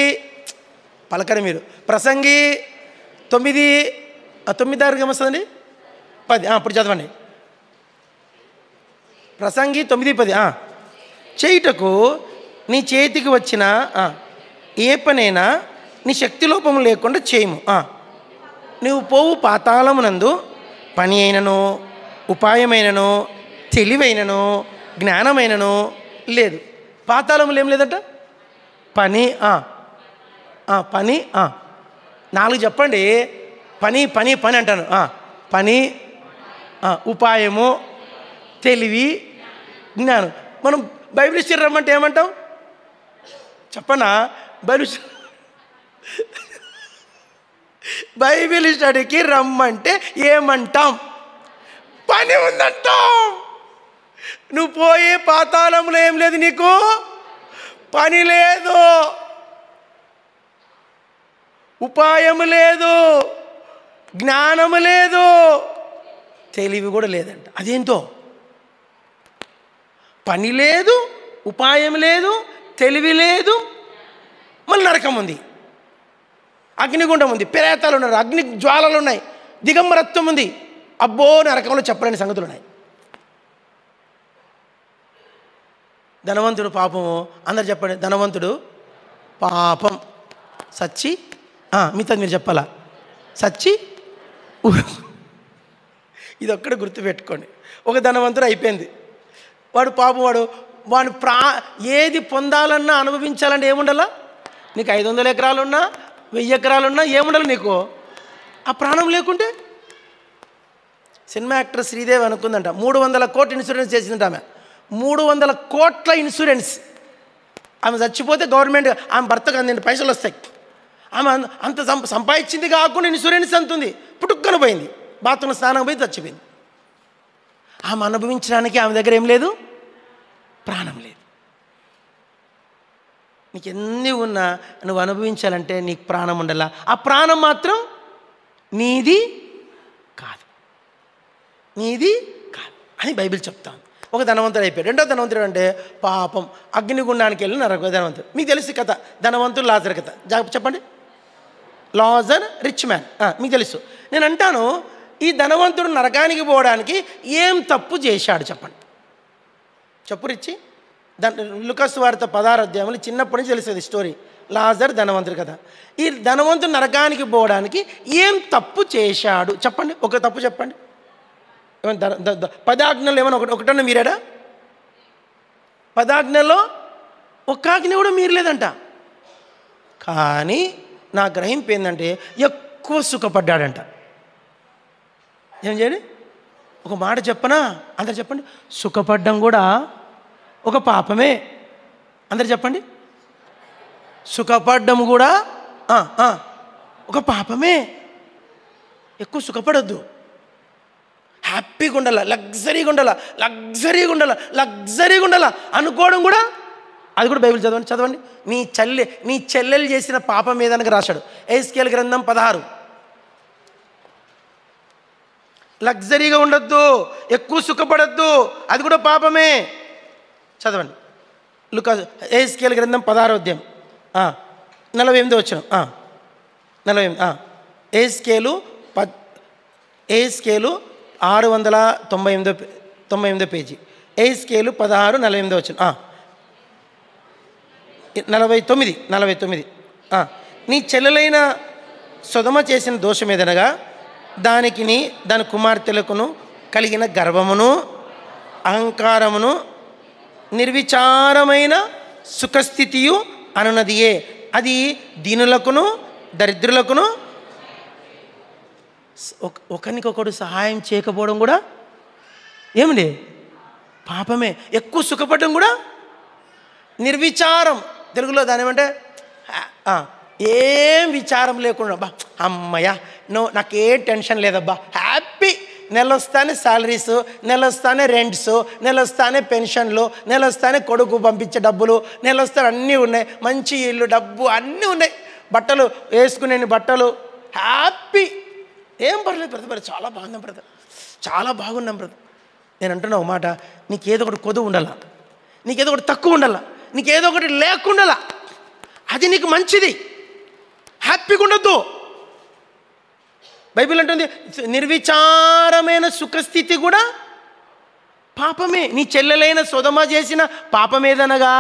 పలకరి మీరు. ప్రసంగి 9 దగ్గరికి ఏమొస్తుందండి? 10. ఇప్పుడు చదవండి. ప్రసంగి 9:10. చేయుటకు నీ చేతికి వచ్చిన ఏ పనైనా నీ శక్తి లోపము లేకుండా చేయము. నువ్వు పోవు పాతాళమునందు పని అయినను, ఉపాయమైనను, తెలివైనను, జ్ఞానమైనను లేదు. పాతాళములు ఏం లేదంట? పని. పని 4 చెప్పండి. పని పని పని అంటాను. పని, ఉపాయము, తెలివి, జ్ఞానం. మనం బైబిల్ స్టడీ రమ్మంటే ఏమంటాం చెప్పనా? బైబిల్ స్టడీకి రమ్మంటే ఏమంటాం? పని ఉందంటాం. నువ్వు పోయే పాతాళంలో ఏం లేదు, నీకు పని లేదు, ఉపాయము లేదు, జ్ఞానము లేదు, తెలివి కూడా లేదంట. అదేంటో, పని లేదు, ఉపాయం లేదు, తెలివి లేదు, మళ్ళీ నరకం ఉంది, అగ్నిగుండం ఉంది, ప్రేతాలు ఉన్నారు, అగ్ని జ్వాలలు ఉన్నాయి, దిగంబరత్వం ఉంది. అబ్బో, నరకంలో చెప్పలేని సంగతులు ఉన్నాయి. ధనవంతుడు పాపము. అందరు చెప్పండి, ధనవంతుడు పాపం సచ్చి మిగతా మీరు చెప్పాలా, సచ్చి ఇది ఒక్కడే గుర్తుపెట్టుకోండి. ఒక ధనవంతుడు అయిపోయింది, వాడు పాపం, వాడు ఏది పొందాలన్నా అనుభవించాలంటే ఏముండాలా? నీకు 500 ఎకరాలున్నా 1000 ఎకరాలున్నా ఏముండాలి నీకు? ఆ ప్రాణం లేకుంటే. సినిమా యాక్టర్ శ్రీదేవి అనుకుందంట 300 కోట్ల ఇన్సూరెన్స్ చేసిందంట. ఆమె 300 కోట్ల ఇన్సూరెన్స్. ఆమె చచ్చిపోతే గవర్నమెంట్ ఆమె భర్తకు అందింటి పైసలు వస్తాయి. ఆమె అంత సంపాదించింది కాకుండా ఇన్సూరెన్స్ అంతుంది. పుట్టుక్కన పోయింది, బాత్రూంలో స్నానం పోయి చచ్చిపోయింది. ఆమె అనుభవించడానికి ఆమె దగ్గర ఏం లేదు, ప్రాణం లేదు. నీకు ఎన్ని ఉన్నా నువ్వు అనుభవించాలంటే నీకు ప్రాణం ఉండాలా. ఆ ప్రాణం మాత్రం నీది కాదు, నీది కాదు అని బైబిల్ చెప్తాను. ఒక ధనవంతుడు అయిపోయాడు. రెండో ధనవంతుడు అంటే పాపం అగ్నిగుండానికి వెళ్ళి నరక ధనవంతుడు. మీకు తెలుసు కథ, ధనవంతుడు లాజర్ కథ. చెప్పండి, లాజర్ రిచ్ మ్యాన్. మీకు తెలుసు. నేను అంటాను, ఈ ధనవంతుడు నరకానికి పోవడానికి ఏం తప్పు చేశాడు చెప్పండి. చెప్పు రిచ్చి. లూకాసు వార్త 16వ అధ్యాయంలో చిన్నప్పటి నుంచి తెలుస్తుంది స్టోరీ. లాజర్ ధనవంతుడు కదా. ఈ ధనవంతుడు నరకానికి పోవడానికి ఏం తప్పు చేశాడు చెప్పండి. ఒక తప్పు చెప్పండి. ఏమన్నా 10 ఆజ్ఞలు ఏమైనా ఒకటన్నా మీరాడా? 10 ఆజ్ఞల్లో ఒక్క ఆజ్ఞ కూడా మీరలేదంట. కానీ నా గ్రహింపు ఏంటంటే ఎక్కువ సుఖపడ్డాడంట. ఏం చేయండి, ఒక మాట చెప్పనా? అందరు చెప్పండి, సుఖపడ్డం కూడా ఒక పాపమే. అందరు చెప్పండి, సుఖపడ్డం కూడా ఒక పాపమే. ఎక్కువ సుఖపడొద్దు. హ్యాపీగా ఉండాల, లగ్జరీగా ఉండాల, లగ్జరీగా ఉండాల, లగ్జరీగా ఉండాల అనుకోవడం కూడా, అది కూడా బైబిల్ చదవండి. నీ చెల్లెలు చేసిన పాపం ఏదనగా రాశాడు. ఎహెజ్కేలు గ్రంథం 16. లగ్జరీగా ఉండొద్దు, ఎక్కువ సుఖపడద్దు, అది కూడా పాపమే. చదవండి. ఎహెజ్కేలు గ్రంథం 16వ అధ్యాయం 48వ వచనం. 48. ఎహెజ్కేలు 698 పేజీ. ఎహెజ్కేలు 16:48 వచనం. 49. నీ చెల్లెలైన సొదొమ చేసిన దోషం ఏదనగా దానికిని దాని కుమార్తెలకును కలిగిన గర్వమును అహంకారమును నిర్విచారమైన సుఖస్థితియు అనున్నదియే. అది దీనులకును దరిద్రులకును ఒకరికొకడు సహాయం చేయకపోవడం కూడా ఏమండి పాపమే. ఎక్కువ సుఖపడడం కూడా నిర్విచారం. తెలుగులో దాని ఏమంటే ఏం విచారం లేకుండా, బా అమ్మయ్య నాకేం టెన్షన్ లేదబ్బా, హ్యాపీ. నెలొస్తానే శాలరీస్, నెలొస్తానే రెంట్స్, నెలొస్తానే పెన్షన్లు, నెలొస్తానే కొడుకు పంపించే డబ్బులు, నెలొస్తానే అన్నీ ఉన్నాయి, మంచి ఇల్లు, డబ్బు అన్నీ ఉన్నాయి, బట్టలు వేసుకునే బట్టలు, హ్యాపీ. ఏం పర్లేదు బ్రదర్, చాలా బాగున్నాం బ్రదర్, చాలా బాగున్నాం బ్రదర్. నేను అంటున్నా ఒక మాట, నీకేదో ఒకటి కొదువు ఉండాలా, నీకేదో ఒకటి తక్కువ ఉండాలా, నీకేదో ఒకటి లేకుండాలా, అది నీకు మంచిది. హ్యాపీగా ఉండొద్దు. బైబిల్ అంటుంది నిర్విచారమైన సుఖస్థితి కూడా పాపమే. నీ చెల్లెలైన సొదొమ చేసిన పాపమేదనగా,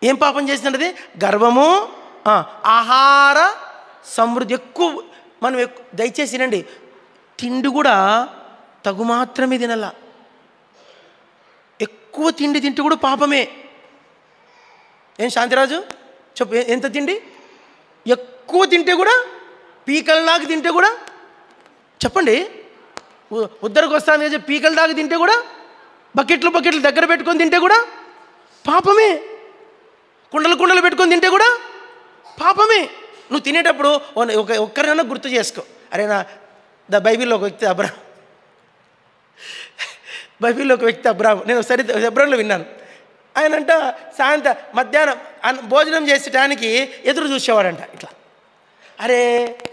ఏం పాపం చేసినది? గర్వము, ఆహార సమృద్ధి. ఎక్కువ మనం దయచేసి వినండి, తిండి కూడా తగు మాత్రమే తినాల. ఎక్కువ తిండి తింటే కూడా పాపమే. ఏం శాంతిరాజు చెప్పు, ఎంత తిండి? ఎక్కువ తింటే కూడా, పీకల్లాగా తింటే కూడా, చెప్పండి, ఉద్దరికి వస్తాను కదా, పీకల దాకా తింటే కూడా, బకెట్లు దగ్గర పెట్టుకొని తింటే కూడా పాపమే. కుండలు పెట్టుకొని తింటే కూడా పాపమే. నువ్వు తినేటప్పుడు ఒక్కరినైనా గుర్తు చేసుకో, అరే బైబిల్లో ఒక వ్యక్తి అబ్రాహం, నేను ఒకసారి హెబ్రోన్లో విన్నాను. ఆయనంట మధ్యాహ్నం భోజనం చేసేటానికి ఎదురు చూసేవాడంట. ఇట్లా అరే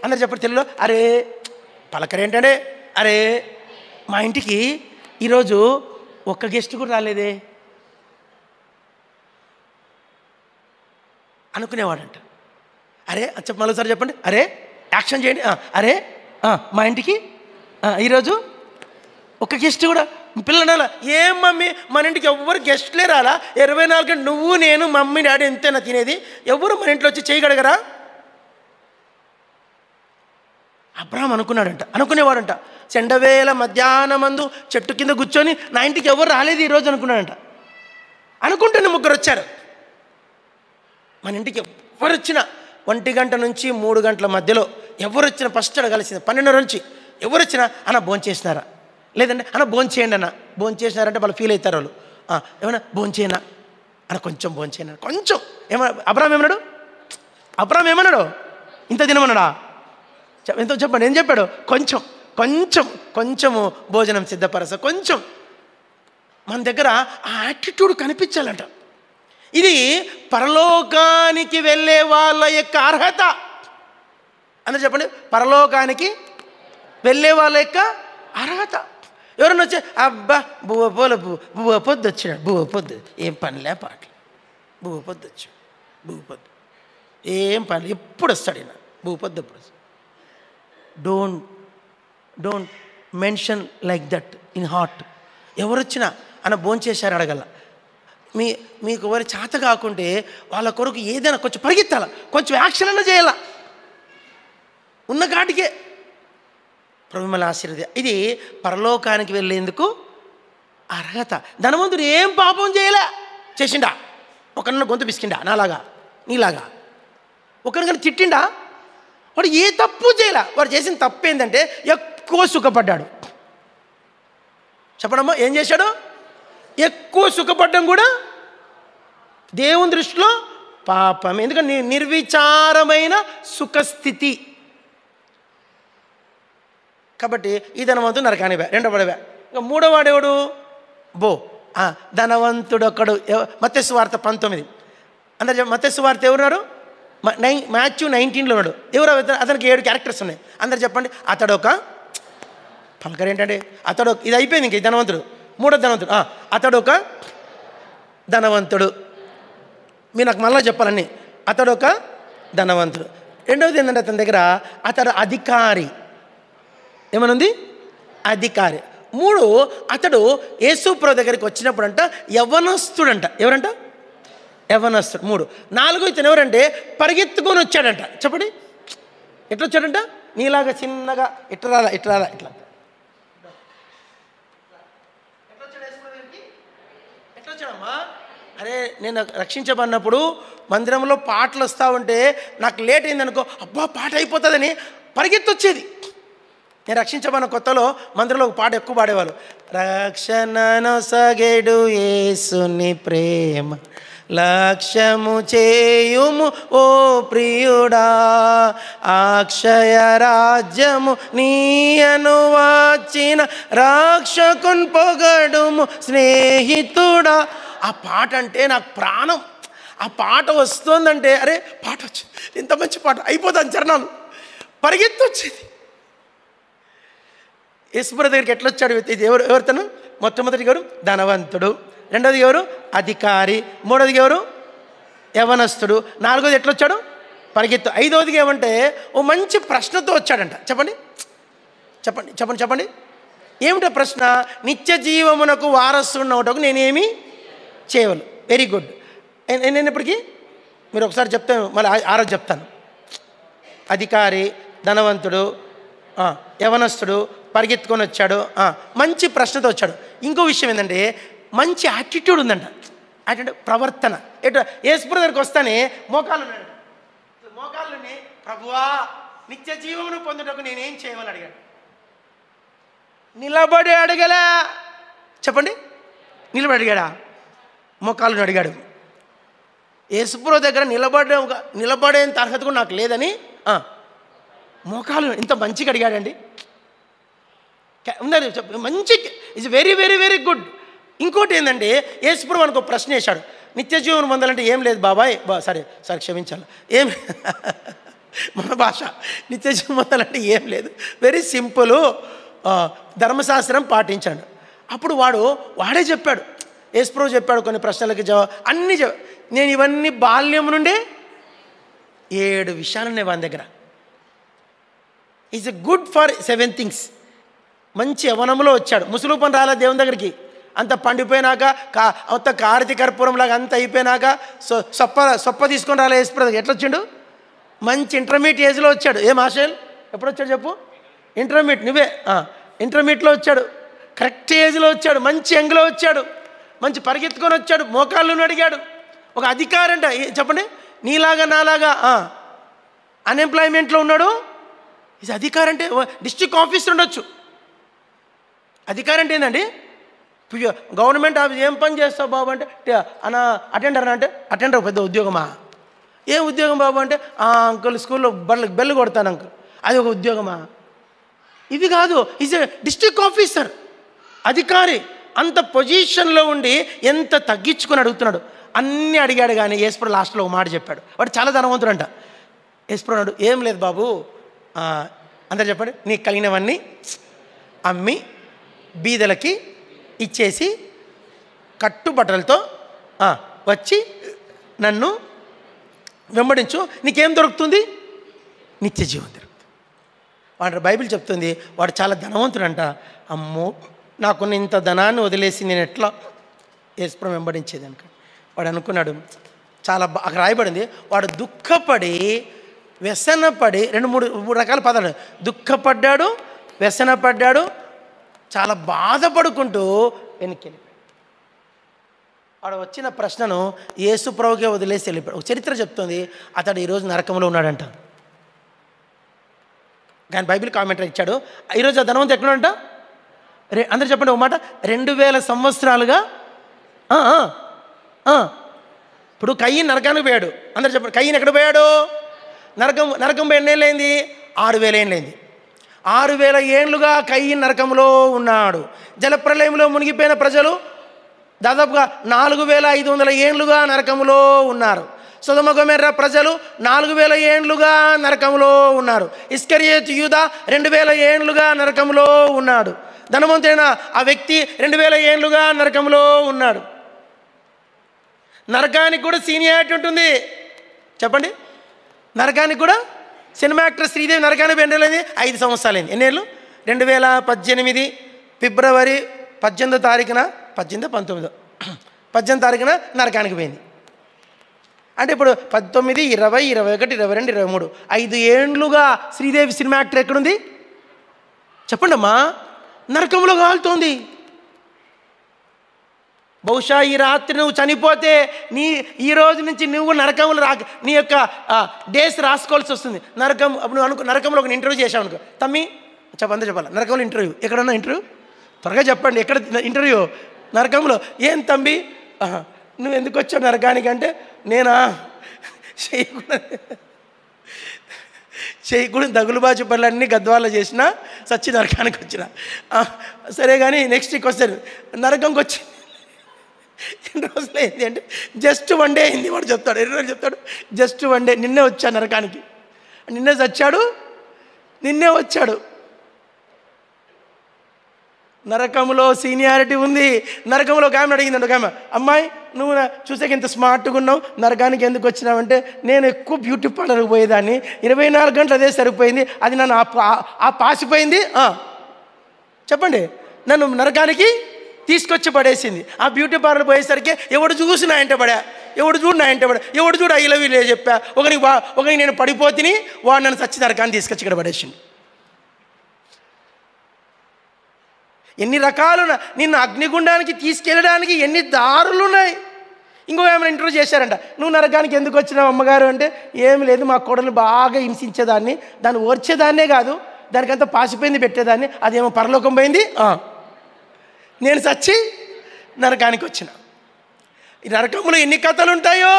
అందరు చెప్పండి తెలుగులో, అరే పలకరేంటంటే, అరే మా ఇంటికి ఈరోజు ఒక్క గెస్ట్ కూడా రాలేదే అనుకునేవాడంట. అరే మరోసారి చెప్పండి, అరే యాక్షన్ చేయండి, అరే మా ఇంటికి ఈరోజు ఒక్క గెస్ట్ కూడా పిల్లలు ఏం మమ్మీ మన ఇంటికి ఎవ్వరు గెస్ట్లే రాలా, 24 గంటలు నువ్వు నేను మమ్మీ డాడీ ఎంతైనా తినేది, ఎవరు మన ఇంట్లో వచ్చి చేయగలగరా? అబ్రాహాం అనుకునేవాడంట చెండవేళ మధ్యాహ్నమందు చెట్టు కింద కూర్చొని నా ఇంటికి ఎవరు రాలేదు ఈరోజు అనుకున్నాడంట. అనుకుంటేనే 3 వచ్చారు. మన ఇంటికి ఎవరు వచ్చినా 1 గంట నుంచి 3 గంటల మధ్యలో ఎవరు వచ్చినా ఫస్ట్ అడగాల్సింది 12 నుంచి ఎవరు వచ్చినా అన్న భోంచేసినారా, లేదంటే అన్న భోంచేయండి అన్న, భోంచేసినారంటే వాళ్ళు ఫీల్ అవుతారు. వాళ్ళు ఏమన్నా భోంచేయనా అన్న, కొంచెం భోంచేయనా, కొంచెం అబ్రాహాం ఏమన్నాడు? ఇంత తినమన్నాడా? ఎంతో చెప్పండి, ఏం చెప్పాడు? కొంచెము భోజనం సిద్ధపరచ, కొంచెం. మన దగ్గర ఆ యాటిట్యూడ్ కనిపించాలంట. ఇది పరలోకానికి వెళ్ళే వాళ్ళ యొక్క అర్హత. అందరూ చెప్పండి, పరలోకానికి వెళ్ళే వాళ్ళ యొక్క అర్హత. ఎవరన్నా వచ్చి అబ్బా బువ్వ పొద్దు వచ్చినాడు, బువ్వ పొద్దు ఏం పనిలే పాటలు, బువ్వ పొద్దు వచ్చాడు, బువ్వ పొద్దు ఏం పని, ఎప్పుడు వస్తాడు ఈయన బువ్వ పొద్దు ఎప్పుడు వస్తాడు. Don't mention like that in heart. ఎవరు వచ్చినా అన్న భోంచేశారు అడగల. మీకు ఎవరు చేత కాకుంటే వాళ్ళ కొరకు ఏదైనా కొంచెం పరిగెత్తాల, కొంచెం యాక్షన్ అన్నా చేయాల, ఉన్న కాటికే. ప్రభుమల ఆశీర్వాద. ఇది పరలోకానికి వెళ్ళేందుకు అర్హత. ధనవంతుడు ఏం పాపం చేసిండా? ఒకరిని గొంతు పిసికిండా నీలాగా? ఒకరిని తిట్టిండా? వాడు ఏ తప్పు చేయలే. వాడు చేసిన తప్పు ఏంటంటే ఎక్కువ సుఖపడ్డాడు. చెప్పడమ్మా, ఏం చేశాడు? ఎక్కువ సుఖపడ్డం కూడా దేవుని దృష్టిలో పాపం. ఎందుకంటే నిర్విచారమైన సుఖస్థితి. కాబట్టి ఈ ధనవంతుడు నరకానివే. రెండవడవే. ఇక మూడోవాడేవాడు ధనవంతుడు ఒకడు. మత్తయి సువార్త 19. అందరు మత్తయి సువార్త ఎవరున్నారు? మాథ్యూ 19లో ఉన్నాడు. ఎవరు? అతనికి 7 క్యారెక్టర్స్ ఉన్నాయి. అందరు చెప్పండి. అతడు ఒక పలకరు ఏంటంటే అతడు, ఇది అయిపోయింది ఇంక ధనవంతుడు. మూడో ధనవంతుడు. అతడు ఒక ధనవంతుడు. మీరు నాకు మళ్ళీ చెప్పాలని. అతడు ఒక ధనవంతుడు. రెండవది ఏంటంటే అతని దగ్గర అతడు అధికారి. ఏమనుంది? అధికారి. 3 అతడు యేసుప్రభు దగ్గరికి వచ్చినప్పుడు అంట యవ్వనస్తుడంట. ఎవరంట? యవ్వనస్తుడు. 3. 4 ఇతను ఎవరంటే పరిగెత్తుకొని వచ్చాడంట. చెప్పండి, ఎట్లా వచ్చాడంట? నీలాగా చిన్నగా ఇట్లా వచ్చాడమ్మా. అరే, నేను రక్షించబడినప్పుడు మందిరంలో పాటలు వస్తూ ఉంటే నాకు లేట్ అయిందనుకో, అబ్బా పాట అయిపోతుందని పరిగెత్తొచ్చేది. నేను రక్షించబడిన కొత్తలో మందిరంలో ఒక పాట ఎక్కువ పాడేవాళ్ళు. రక్షణను సగెడు యేసుని ప్రేమ లక్ష్యము చేయుము ఓ ప్రియుడా, అక్షయ రాజ్యము నీయను వచ్చిన రక్షకున్ పొగడుము స్నేహితుడా. ఆ పాట అంటే నాకు ప్రాణం. ఆ పాట వస్తుందంటే అరే పాట వచ్చింది, ఇంత మంచి పాట అయిపోతాను చరణాలు, పరిగెత్తొచ్చేది. యేసుప్రభు దగ్గరికి ఎట్లా వచ్చాడు? ఎవరితను? మొట్టమొదటి ఎవరు? ధనవంతుడు. రెండోది ఎవరు? అధికారి. మూడోది ఎవరు? యవనస్తుడు. నాలుగోది ఎట్లా వచ్చాడు? పరిగెత్తు. ఐదవదిగా ఏమంటే ఓ మంచి ప్రశ్నతో వచ్చాడంట. చెప్పండి. ఏమిటో ప్రశ్న? నిత్య జీవమునకు వారసున్నటకు నేనేమి చేయవలు. Very good. నేను ఇప్పటికీ మీరు ఒకసారి చెప్తాను, మళ్ళీ ఆ రోజు చెప్తాను. అధికారి, ధనవంతుడు, యవనస్తుడు, పరిగెత్తుకొని వచ్చాడు, మంచి ప్రశ్నతో వచ్చాడు. ఇంకో విషయం ఏంటంటే మంచి యాటిట్యూడ్ ఉందంట. అంటే ప్రవర్తన. ఎటు యేసుప్రభు దగ్గరికి వస్తానే మోకాళ్ళని ప్రభువా నిత్య జీవమును పొందుటకు నేనేం చేయమని అడిగాడు. నిలబడి అడగలే. చెప్పండి, నిలబడి అడిగాడా? మోకాళ్ళని అడిగాడు. యేసుప్రభు దగ్గర నిలబడేంత అర్హత కూడా నాకు లేదని మోకాలు ఇంత మంచిగా అడిగాడండి. ఉన్నది మంచి, it's very very very good. ఇంకోటి ఏంటంటే యేసుప్రభు మనకు ఒక ప్రశ్న వేశాడు. నిత్య జీవనం పొందాలంటే ఏం లేదు బాబాయ్, సరే క్షమించాలి, ఏం మన భాష. నిత్య జీవనం పొందాలంటే ఏం లేదు, వెరీ సింపుల్, ధర్మశాస్త్రం పాటించాడు. అప్పుడు వాడే చెప్పాడు, యేసుప్రభు చెప్పాడు కొన్ని ప్రశ్నలకి జవాబు అన్నీ నేను ఇవన్నీ బాల్యం నుండే 7 విషయాలు ఉన్నాయి వాని దగ్గర. Is good for 7 things. మంచి యవనంలో వచ్చాడు. ముసలుపని రాలే దేవుని దగ్గరికి. అంత పండిపోయినాక అంత కారతి కర్పూరంలాగా అంత అయిపోయినాక సొప్ప తీసుకొని రాలే యేసుప్రభు. ఎట్లా వచ్చిండు? మంచి ఇంటర్మీడియట్ ఏజ్లో వచ్చాడు. ఏం ఆశయాలు ఎప్పుడు వచ్చాడు చెప్పు? ఇంటర్మీడియట్ నువ్వే ఇంటర్మీడియట్లో వచ్చాడు. కరెక్ట్ ఏజ్లో వచ్చాడు. మంచి యంగ్లో వచ్చాడు. మంచి పరిగెత్తుకొని వచ్చాడు. మోకాళ్ళను అడిగాడు. ఒక అధికారి అంట. చెప్పండి, నీలాగా నాలాగా అన్ఎంప్లాయ్మెంట్లో ఉన్నాడు. ఇది అధికారి అంటే డిస్ట్రిక్ట్ ఆఫీసర్ ఉండొచ్చు. అధికారి అంటే ఏంటండి? Government office. ఏం పని చేస్తావు బాబు అంటే అటెండర్ అంటే అటెండర్ పెద్ద ఉద్యోగమా? ఏం ఉద్యోగం బాబు అంటే అంకుల్ స్కూల్లో బెల్లు కొడతాను అంకుల్. అది ఒక ఉద్యోగమా? ఇది కాదు. ఈజ్ ఎ డిస్ట్రిక్ట్ ఆఫీసర్, అధికారి. అంత పొజిషన్లో ఉండి ఎంత తగ్గించుకొని అడుగుతున్నాడు. అన్నీ అడిగాడు కానీ యేసుప్రభు లాస్ట్లో ఒక మాట చెప్పాడు. వాడు చాలా ధనవంతుడంట. యేసుప్రభు అన్నాడు, ఏం లేదు బాబు, అందరు చెప్పండి, నీకు కలిగినవన్నీ అమ్మి బీదలకి ఇచ్చేసి కట్టుబట్టలతో వచ్చి నన్ను వెంబడించు, నీకేం దొరుకుతుంది? నిత్య జీవం దొరుకుతుంది. వాడు బైబిల్ చెప్తుంది వాడు చాలా ధనవంతుడంట. అమ్మో, నాకున్న ఇంత ధనాన్ని వదిలేసి నేను ఎట్లా యేసుప్రభుని వెంబడించేది అనుకో. వాడు అనుకున్నాడు, చాలా అక్కడ రాయబడింది, వాడు దుఃఖపడి వ్యసనపడి, మూడు రకాల పదాలు. దుఃఖపడ్డాడు, వ్యసనపడ్డాడు, చాలా బాధపడుకుంటూ వెనక్కి వెళ్ళిపోయాడు. వాడు వచ్చిన ప్రశ్నను యేసుప్రభుకే వదిలేసి వెళ్ళిపోయాడు. ఒక చరిత్ర చెప్తుంది, అతడు ఈరోజు నరకంలో ఉన్నాడంట. కానీ బైబిల్ కామెంటరీ ఇచ్చాడు, ఈరోజు ఆ ధనవంతుడు ఎక్కడంట? అందరు చెప్పండి ఒక మాట, 2000 సంవత్సరాలుగా. ఇప్పుడు కయ్యను నరకానికి పోయాడు. అందరు చెప్పండి, కయ్యను ఎక్కడ పోయాడు? నరకం పోయి ఎన్నేళ్ళైంది? 6000 ఏళ్ళైంది. 6000 ఏళ్ళుగా కయ్యను నరకంలో ఉన్నాడు. జలప్రలయంలో మునిగిపోయిన ప్రజలు దాదాపుగా 4500 ఏళ్ళుగా నరకంలో ఉన్నారు. సొదొమ గొమొర్రా ప్రజలు 4000 ఏళ్ళుగా నరకంలో ఉన్నారు. ఇస్కరియోతు యూదా 2000 ఏళ్ళుగా నరకంలో ఉన్నాడు. ధనవంతుడైన ఆ వ్యక్తి 2000 ఏళ్ళుగా నరకంలో ఉన్నాడు. నరకానికి కూడా సీనియారిటీ ఉంటుంది. చెప్పండి, నరకానికి కూడా. సినిమా యాక్టర్ శ్రీదేవి నరకానికి ఎన్నేళ్ళైంది? 5 సంవత్సరాలైంది. ఎన్నేళ్ళు? 2018 ఫిబ్రవరి 18వ తారీఖున 18వ తారీఖున నరకానికి పోయింది. అంటే ఇప్పుడు 19, 20, 21, 22, 23 5 ఏళ్ళుగా శ్రీదేవి సినిమా యాక్టర్ ఎక్కడుంది? చెప్పండి అమ్మా, నరకంలో కాలుతోంది. బహుశా ఈ రాత్రి నువ్వు చనిపోతే ఈ రోజు నుంచి నువ్వు నరకంలో నీ యొక్క డేస్ రాసుకోవాల్సి వస్తుంది. అప్పుడు నరకంలో ఒక ఇంటర్వ్యూ చేశావు అనుకో, తమ్మి చెప్పండి, చెప్పాలి నరకంలో ఇంటర్వ్యూ. ఎక్కడన్నా ఇంటర్వ్యూ? త్వరగా చెప్పండి, ఎక్కడ ఇంటర్వ్యూ? నరకంలో. ఏం తమ్మి నువ్వు ఎందుకు వచ్చావు నరకానికి అంటే, నేనా చేయకూడదు దగులుబాజు పనులన్నీ గద్వాల్లో చేసిన సచ్చి నరకానికి వచ్చిన. సరే కానీ నెక్స్ట్ వీక్ వస్తారు. నరకంకి వచ్చి ఎన్ని రోజులు అయింది అంటే జస్ట్ 1 డే అయింది. వాడు చెప్తాడు, 2 రోజులు చెప్తాడు, జస్ట్ 1 డే. నిన్నే వచ్చాడు నరకానికి, నిన్నే చచ్చాడు, నిన్నే వచ్చాడు. నరకంలో సీనియారిటీ ఉంది. నరకంలో ఒక ఆమె అడిగిందండి, ఒక ఆమె, అమ్మాయి నువ్వు చూసాక ఇంత స్మార్ట్గా ఉన్నావు, నరకానికి ఎందుకు వచ్చినావంటే, నేను ఎక్కువ బ్యూటీ పార్లర్కి పోయేదాన్ని, 24 గంటలు అదే సరిపోయింది, అది నన్ను పాసిపోయింది. చెప్పండి, నన్ను నరకానికి తీసుకొచ్చి పడేసింది. ఆ బ్యూటీ పార్లర్ పోయేసరికి ఎవడు చూసి నా ఇంట పడా, ఎవడు చూడు నా ఇంట పడా, ఎవడు చూడు ఐ లవ్ యూ చెప్పా. ఒకరికి నేను పడిపోతిని, వాడు నన్ను సచ్చి నరకాన్ని తీసుకొచ్చి ఇక్కడ పడేసింది. ఎన్ని రకాలు, నిన్ను అగ్నిగుండానికి తీసుకెళ్ళడానికి ఎన్ని దారులు ఉన్నాయి. ఇంకొక ఏమైనా ఇంటర్వ్యూ చేశారంట, నువ్వు నరకానికి ఎందుకు వచ్చినావు అమ్మగారు అంటే, ఏమి లేదు, మా కోడలు బాగా హింసించేదాన్ని, దాన్ని ఓర్చేదాన్నే కాదు, దానికంతా పాసిపోయింది పెట్టేదాన్ని, అదేమో పరలోకం పోయింది, నేను చచ్చి నరకానికి వచ్చిన. ఈ నరకంలో ఎన్ని కథలు ఉంటాయో,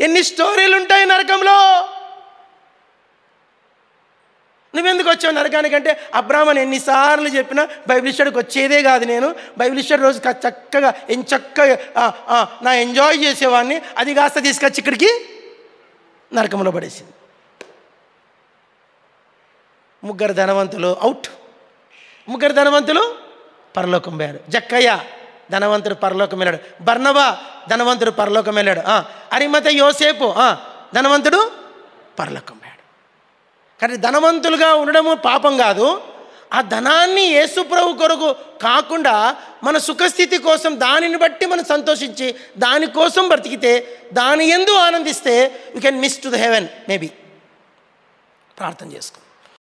ఎన్ని స్టోరీలు ఉంటాయి నరకంలో. నువ్వెందుకు వచ్చావు నరకానికంటే, అబ్రాహ్మణ్ ఎన్నిసార్లు చెప్పినా బైబిల్ స్టడీకి వచ్చేదే కాదు. నేను బైబిల్ స్టడీ రోజు చక్కగా నా ఎంజాయ్ చేసేవాడిని, అది కాస్త తీసుకొచ్చి ఇక్కడికి నరకంలో పడేసింది. 3 ధనవంతులు అవుట్, 3 ధనవంతులు పరలోకం పోయాడు. జక్కయ్య ధనవంతుడు పరలోకం వెళ్ళాడు. బర్నబా ధనవంతుడు పరలోకం వెళ్ళాడు. అరిమతయి యోసేపు ధనవంతుడు పరలోకం పోయాడు. కానీ ధనవంతులుగా ఉండడము పాపం కాదు, ఆ ధనాన్ని యేసు ప్రభు కొరకు కాకుండా మన సుఖస్థితి కోసం దానిని బట్టి మనం సంతోషించి దానికోసం బ్రతికితే, దాని యందు ఆనందిస్తే, we can miss to the heaven maybe. ప్రార్థన చేసుకో.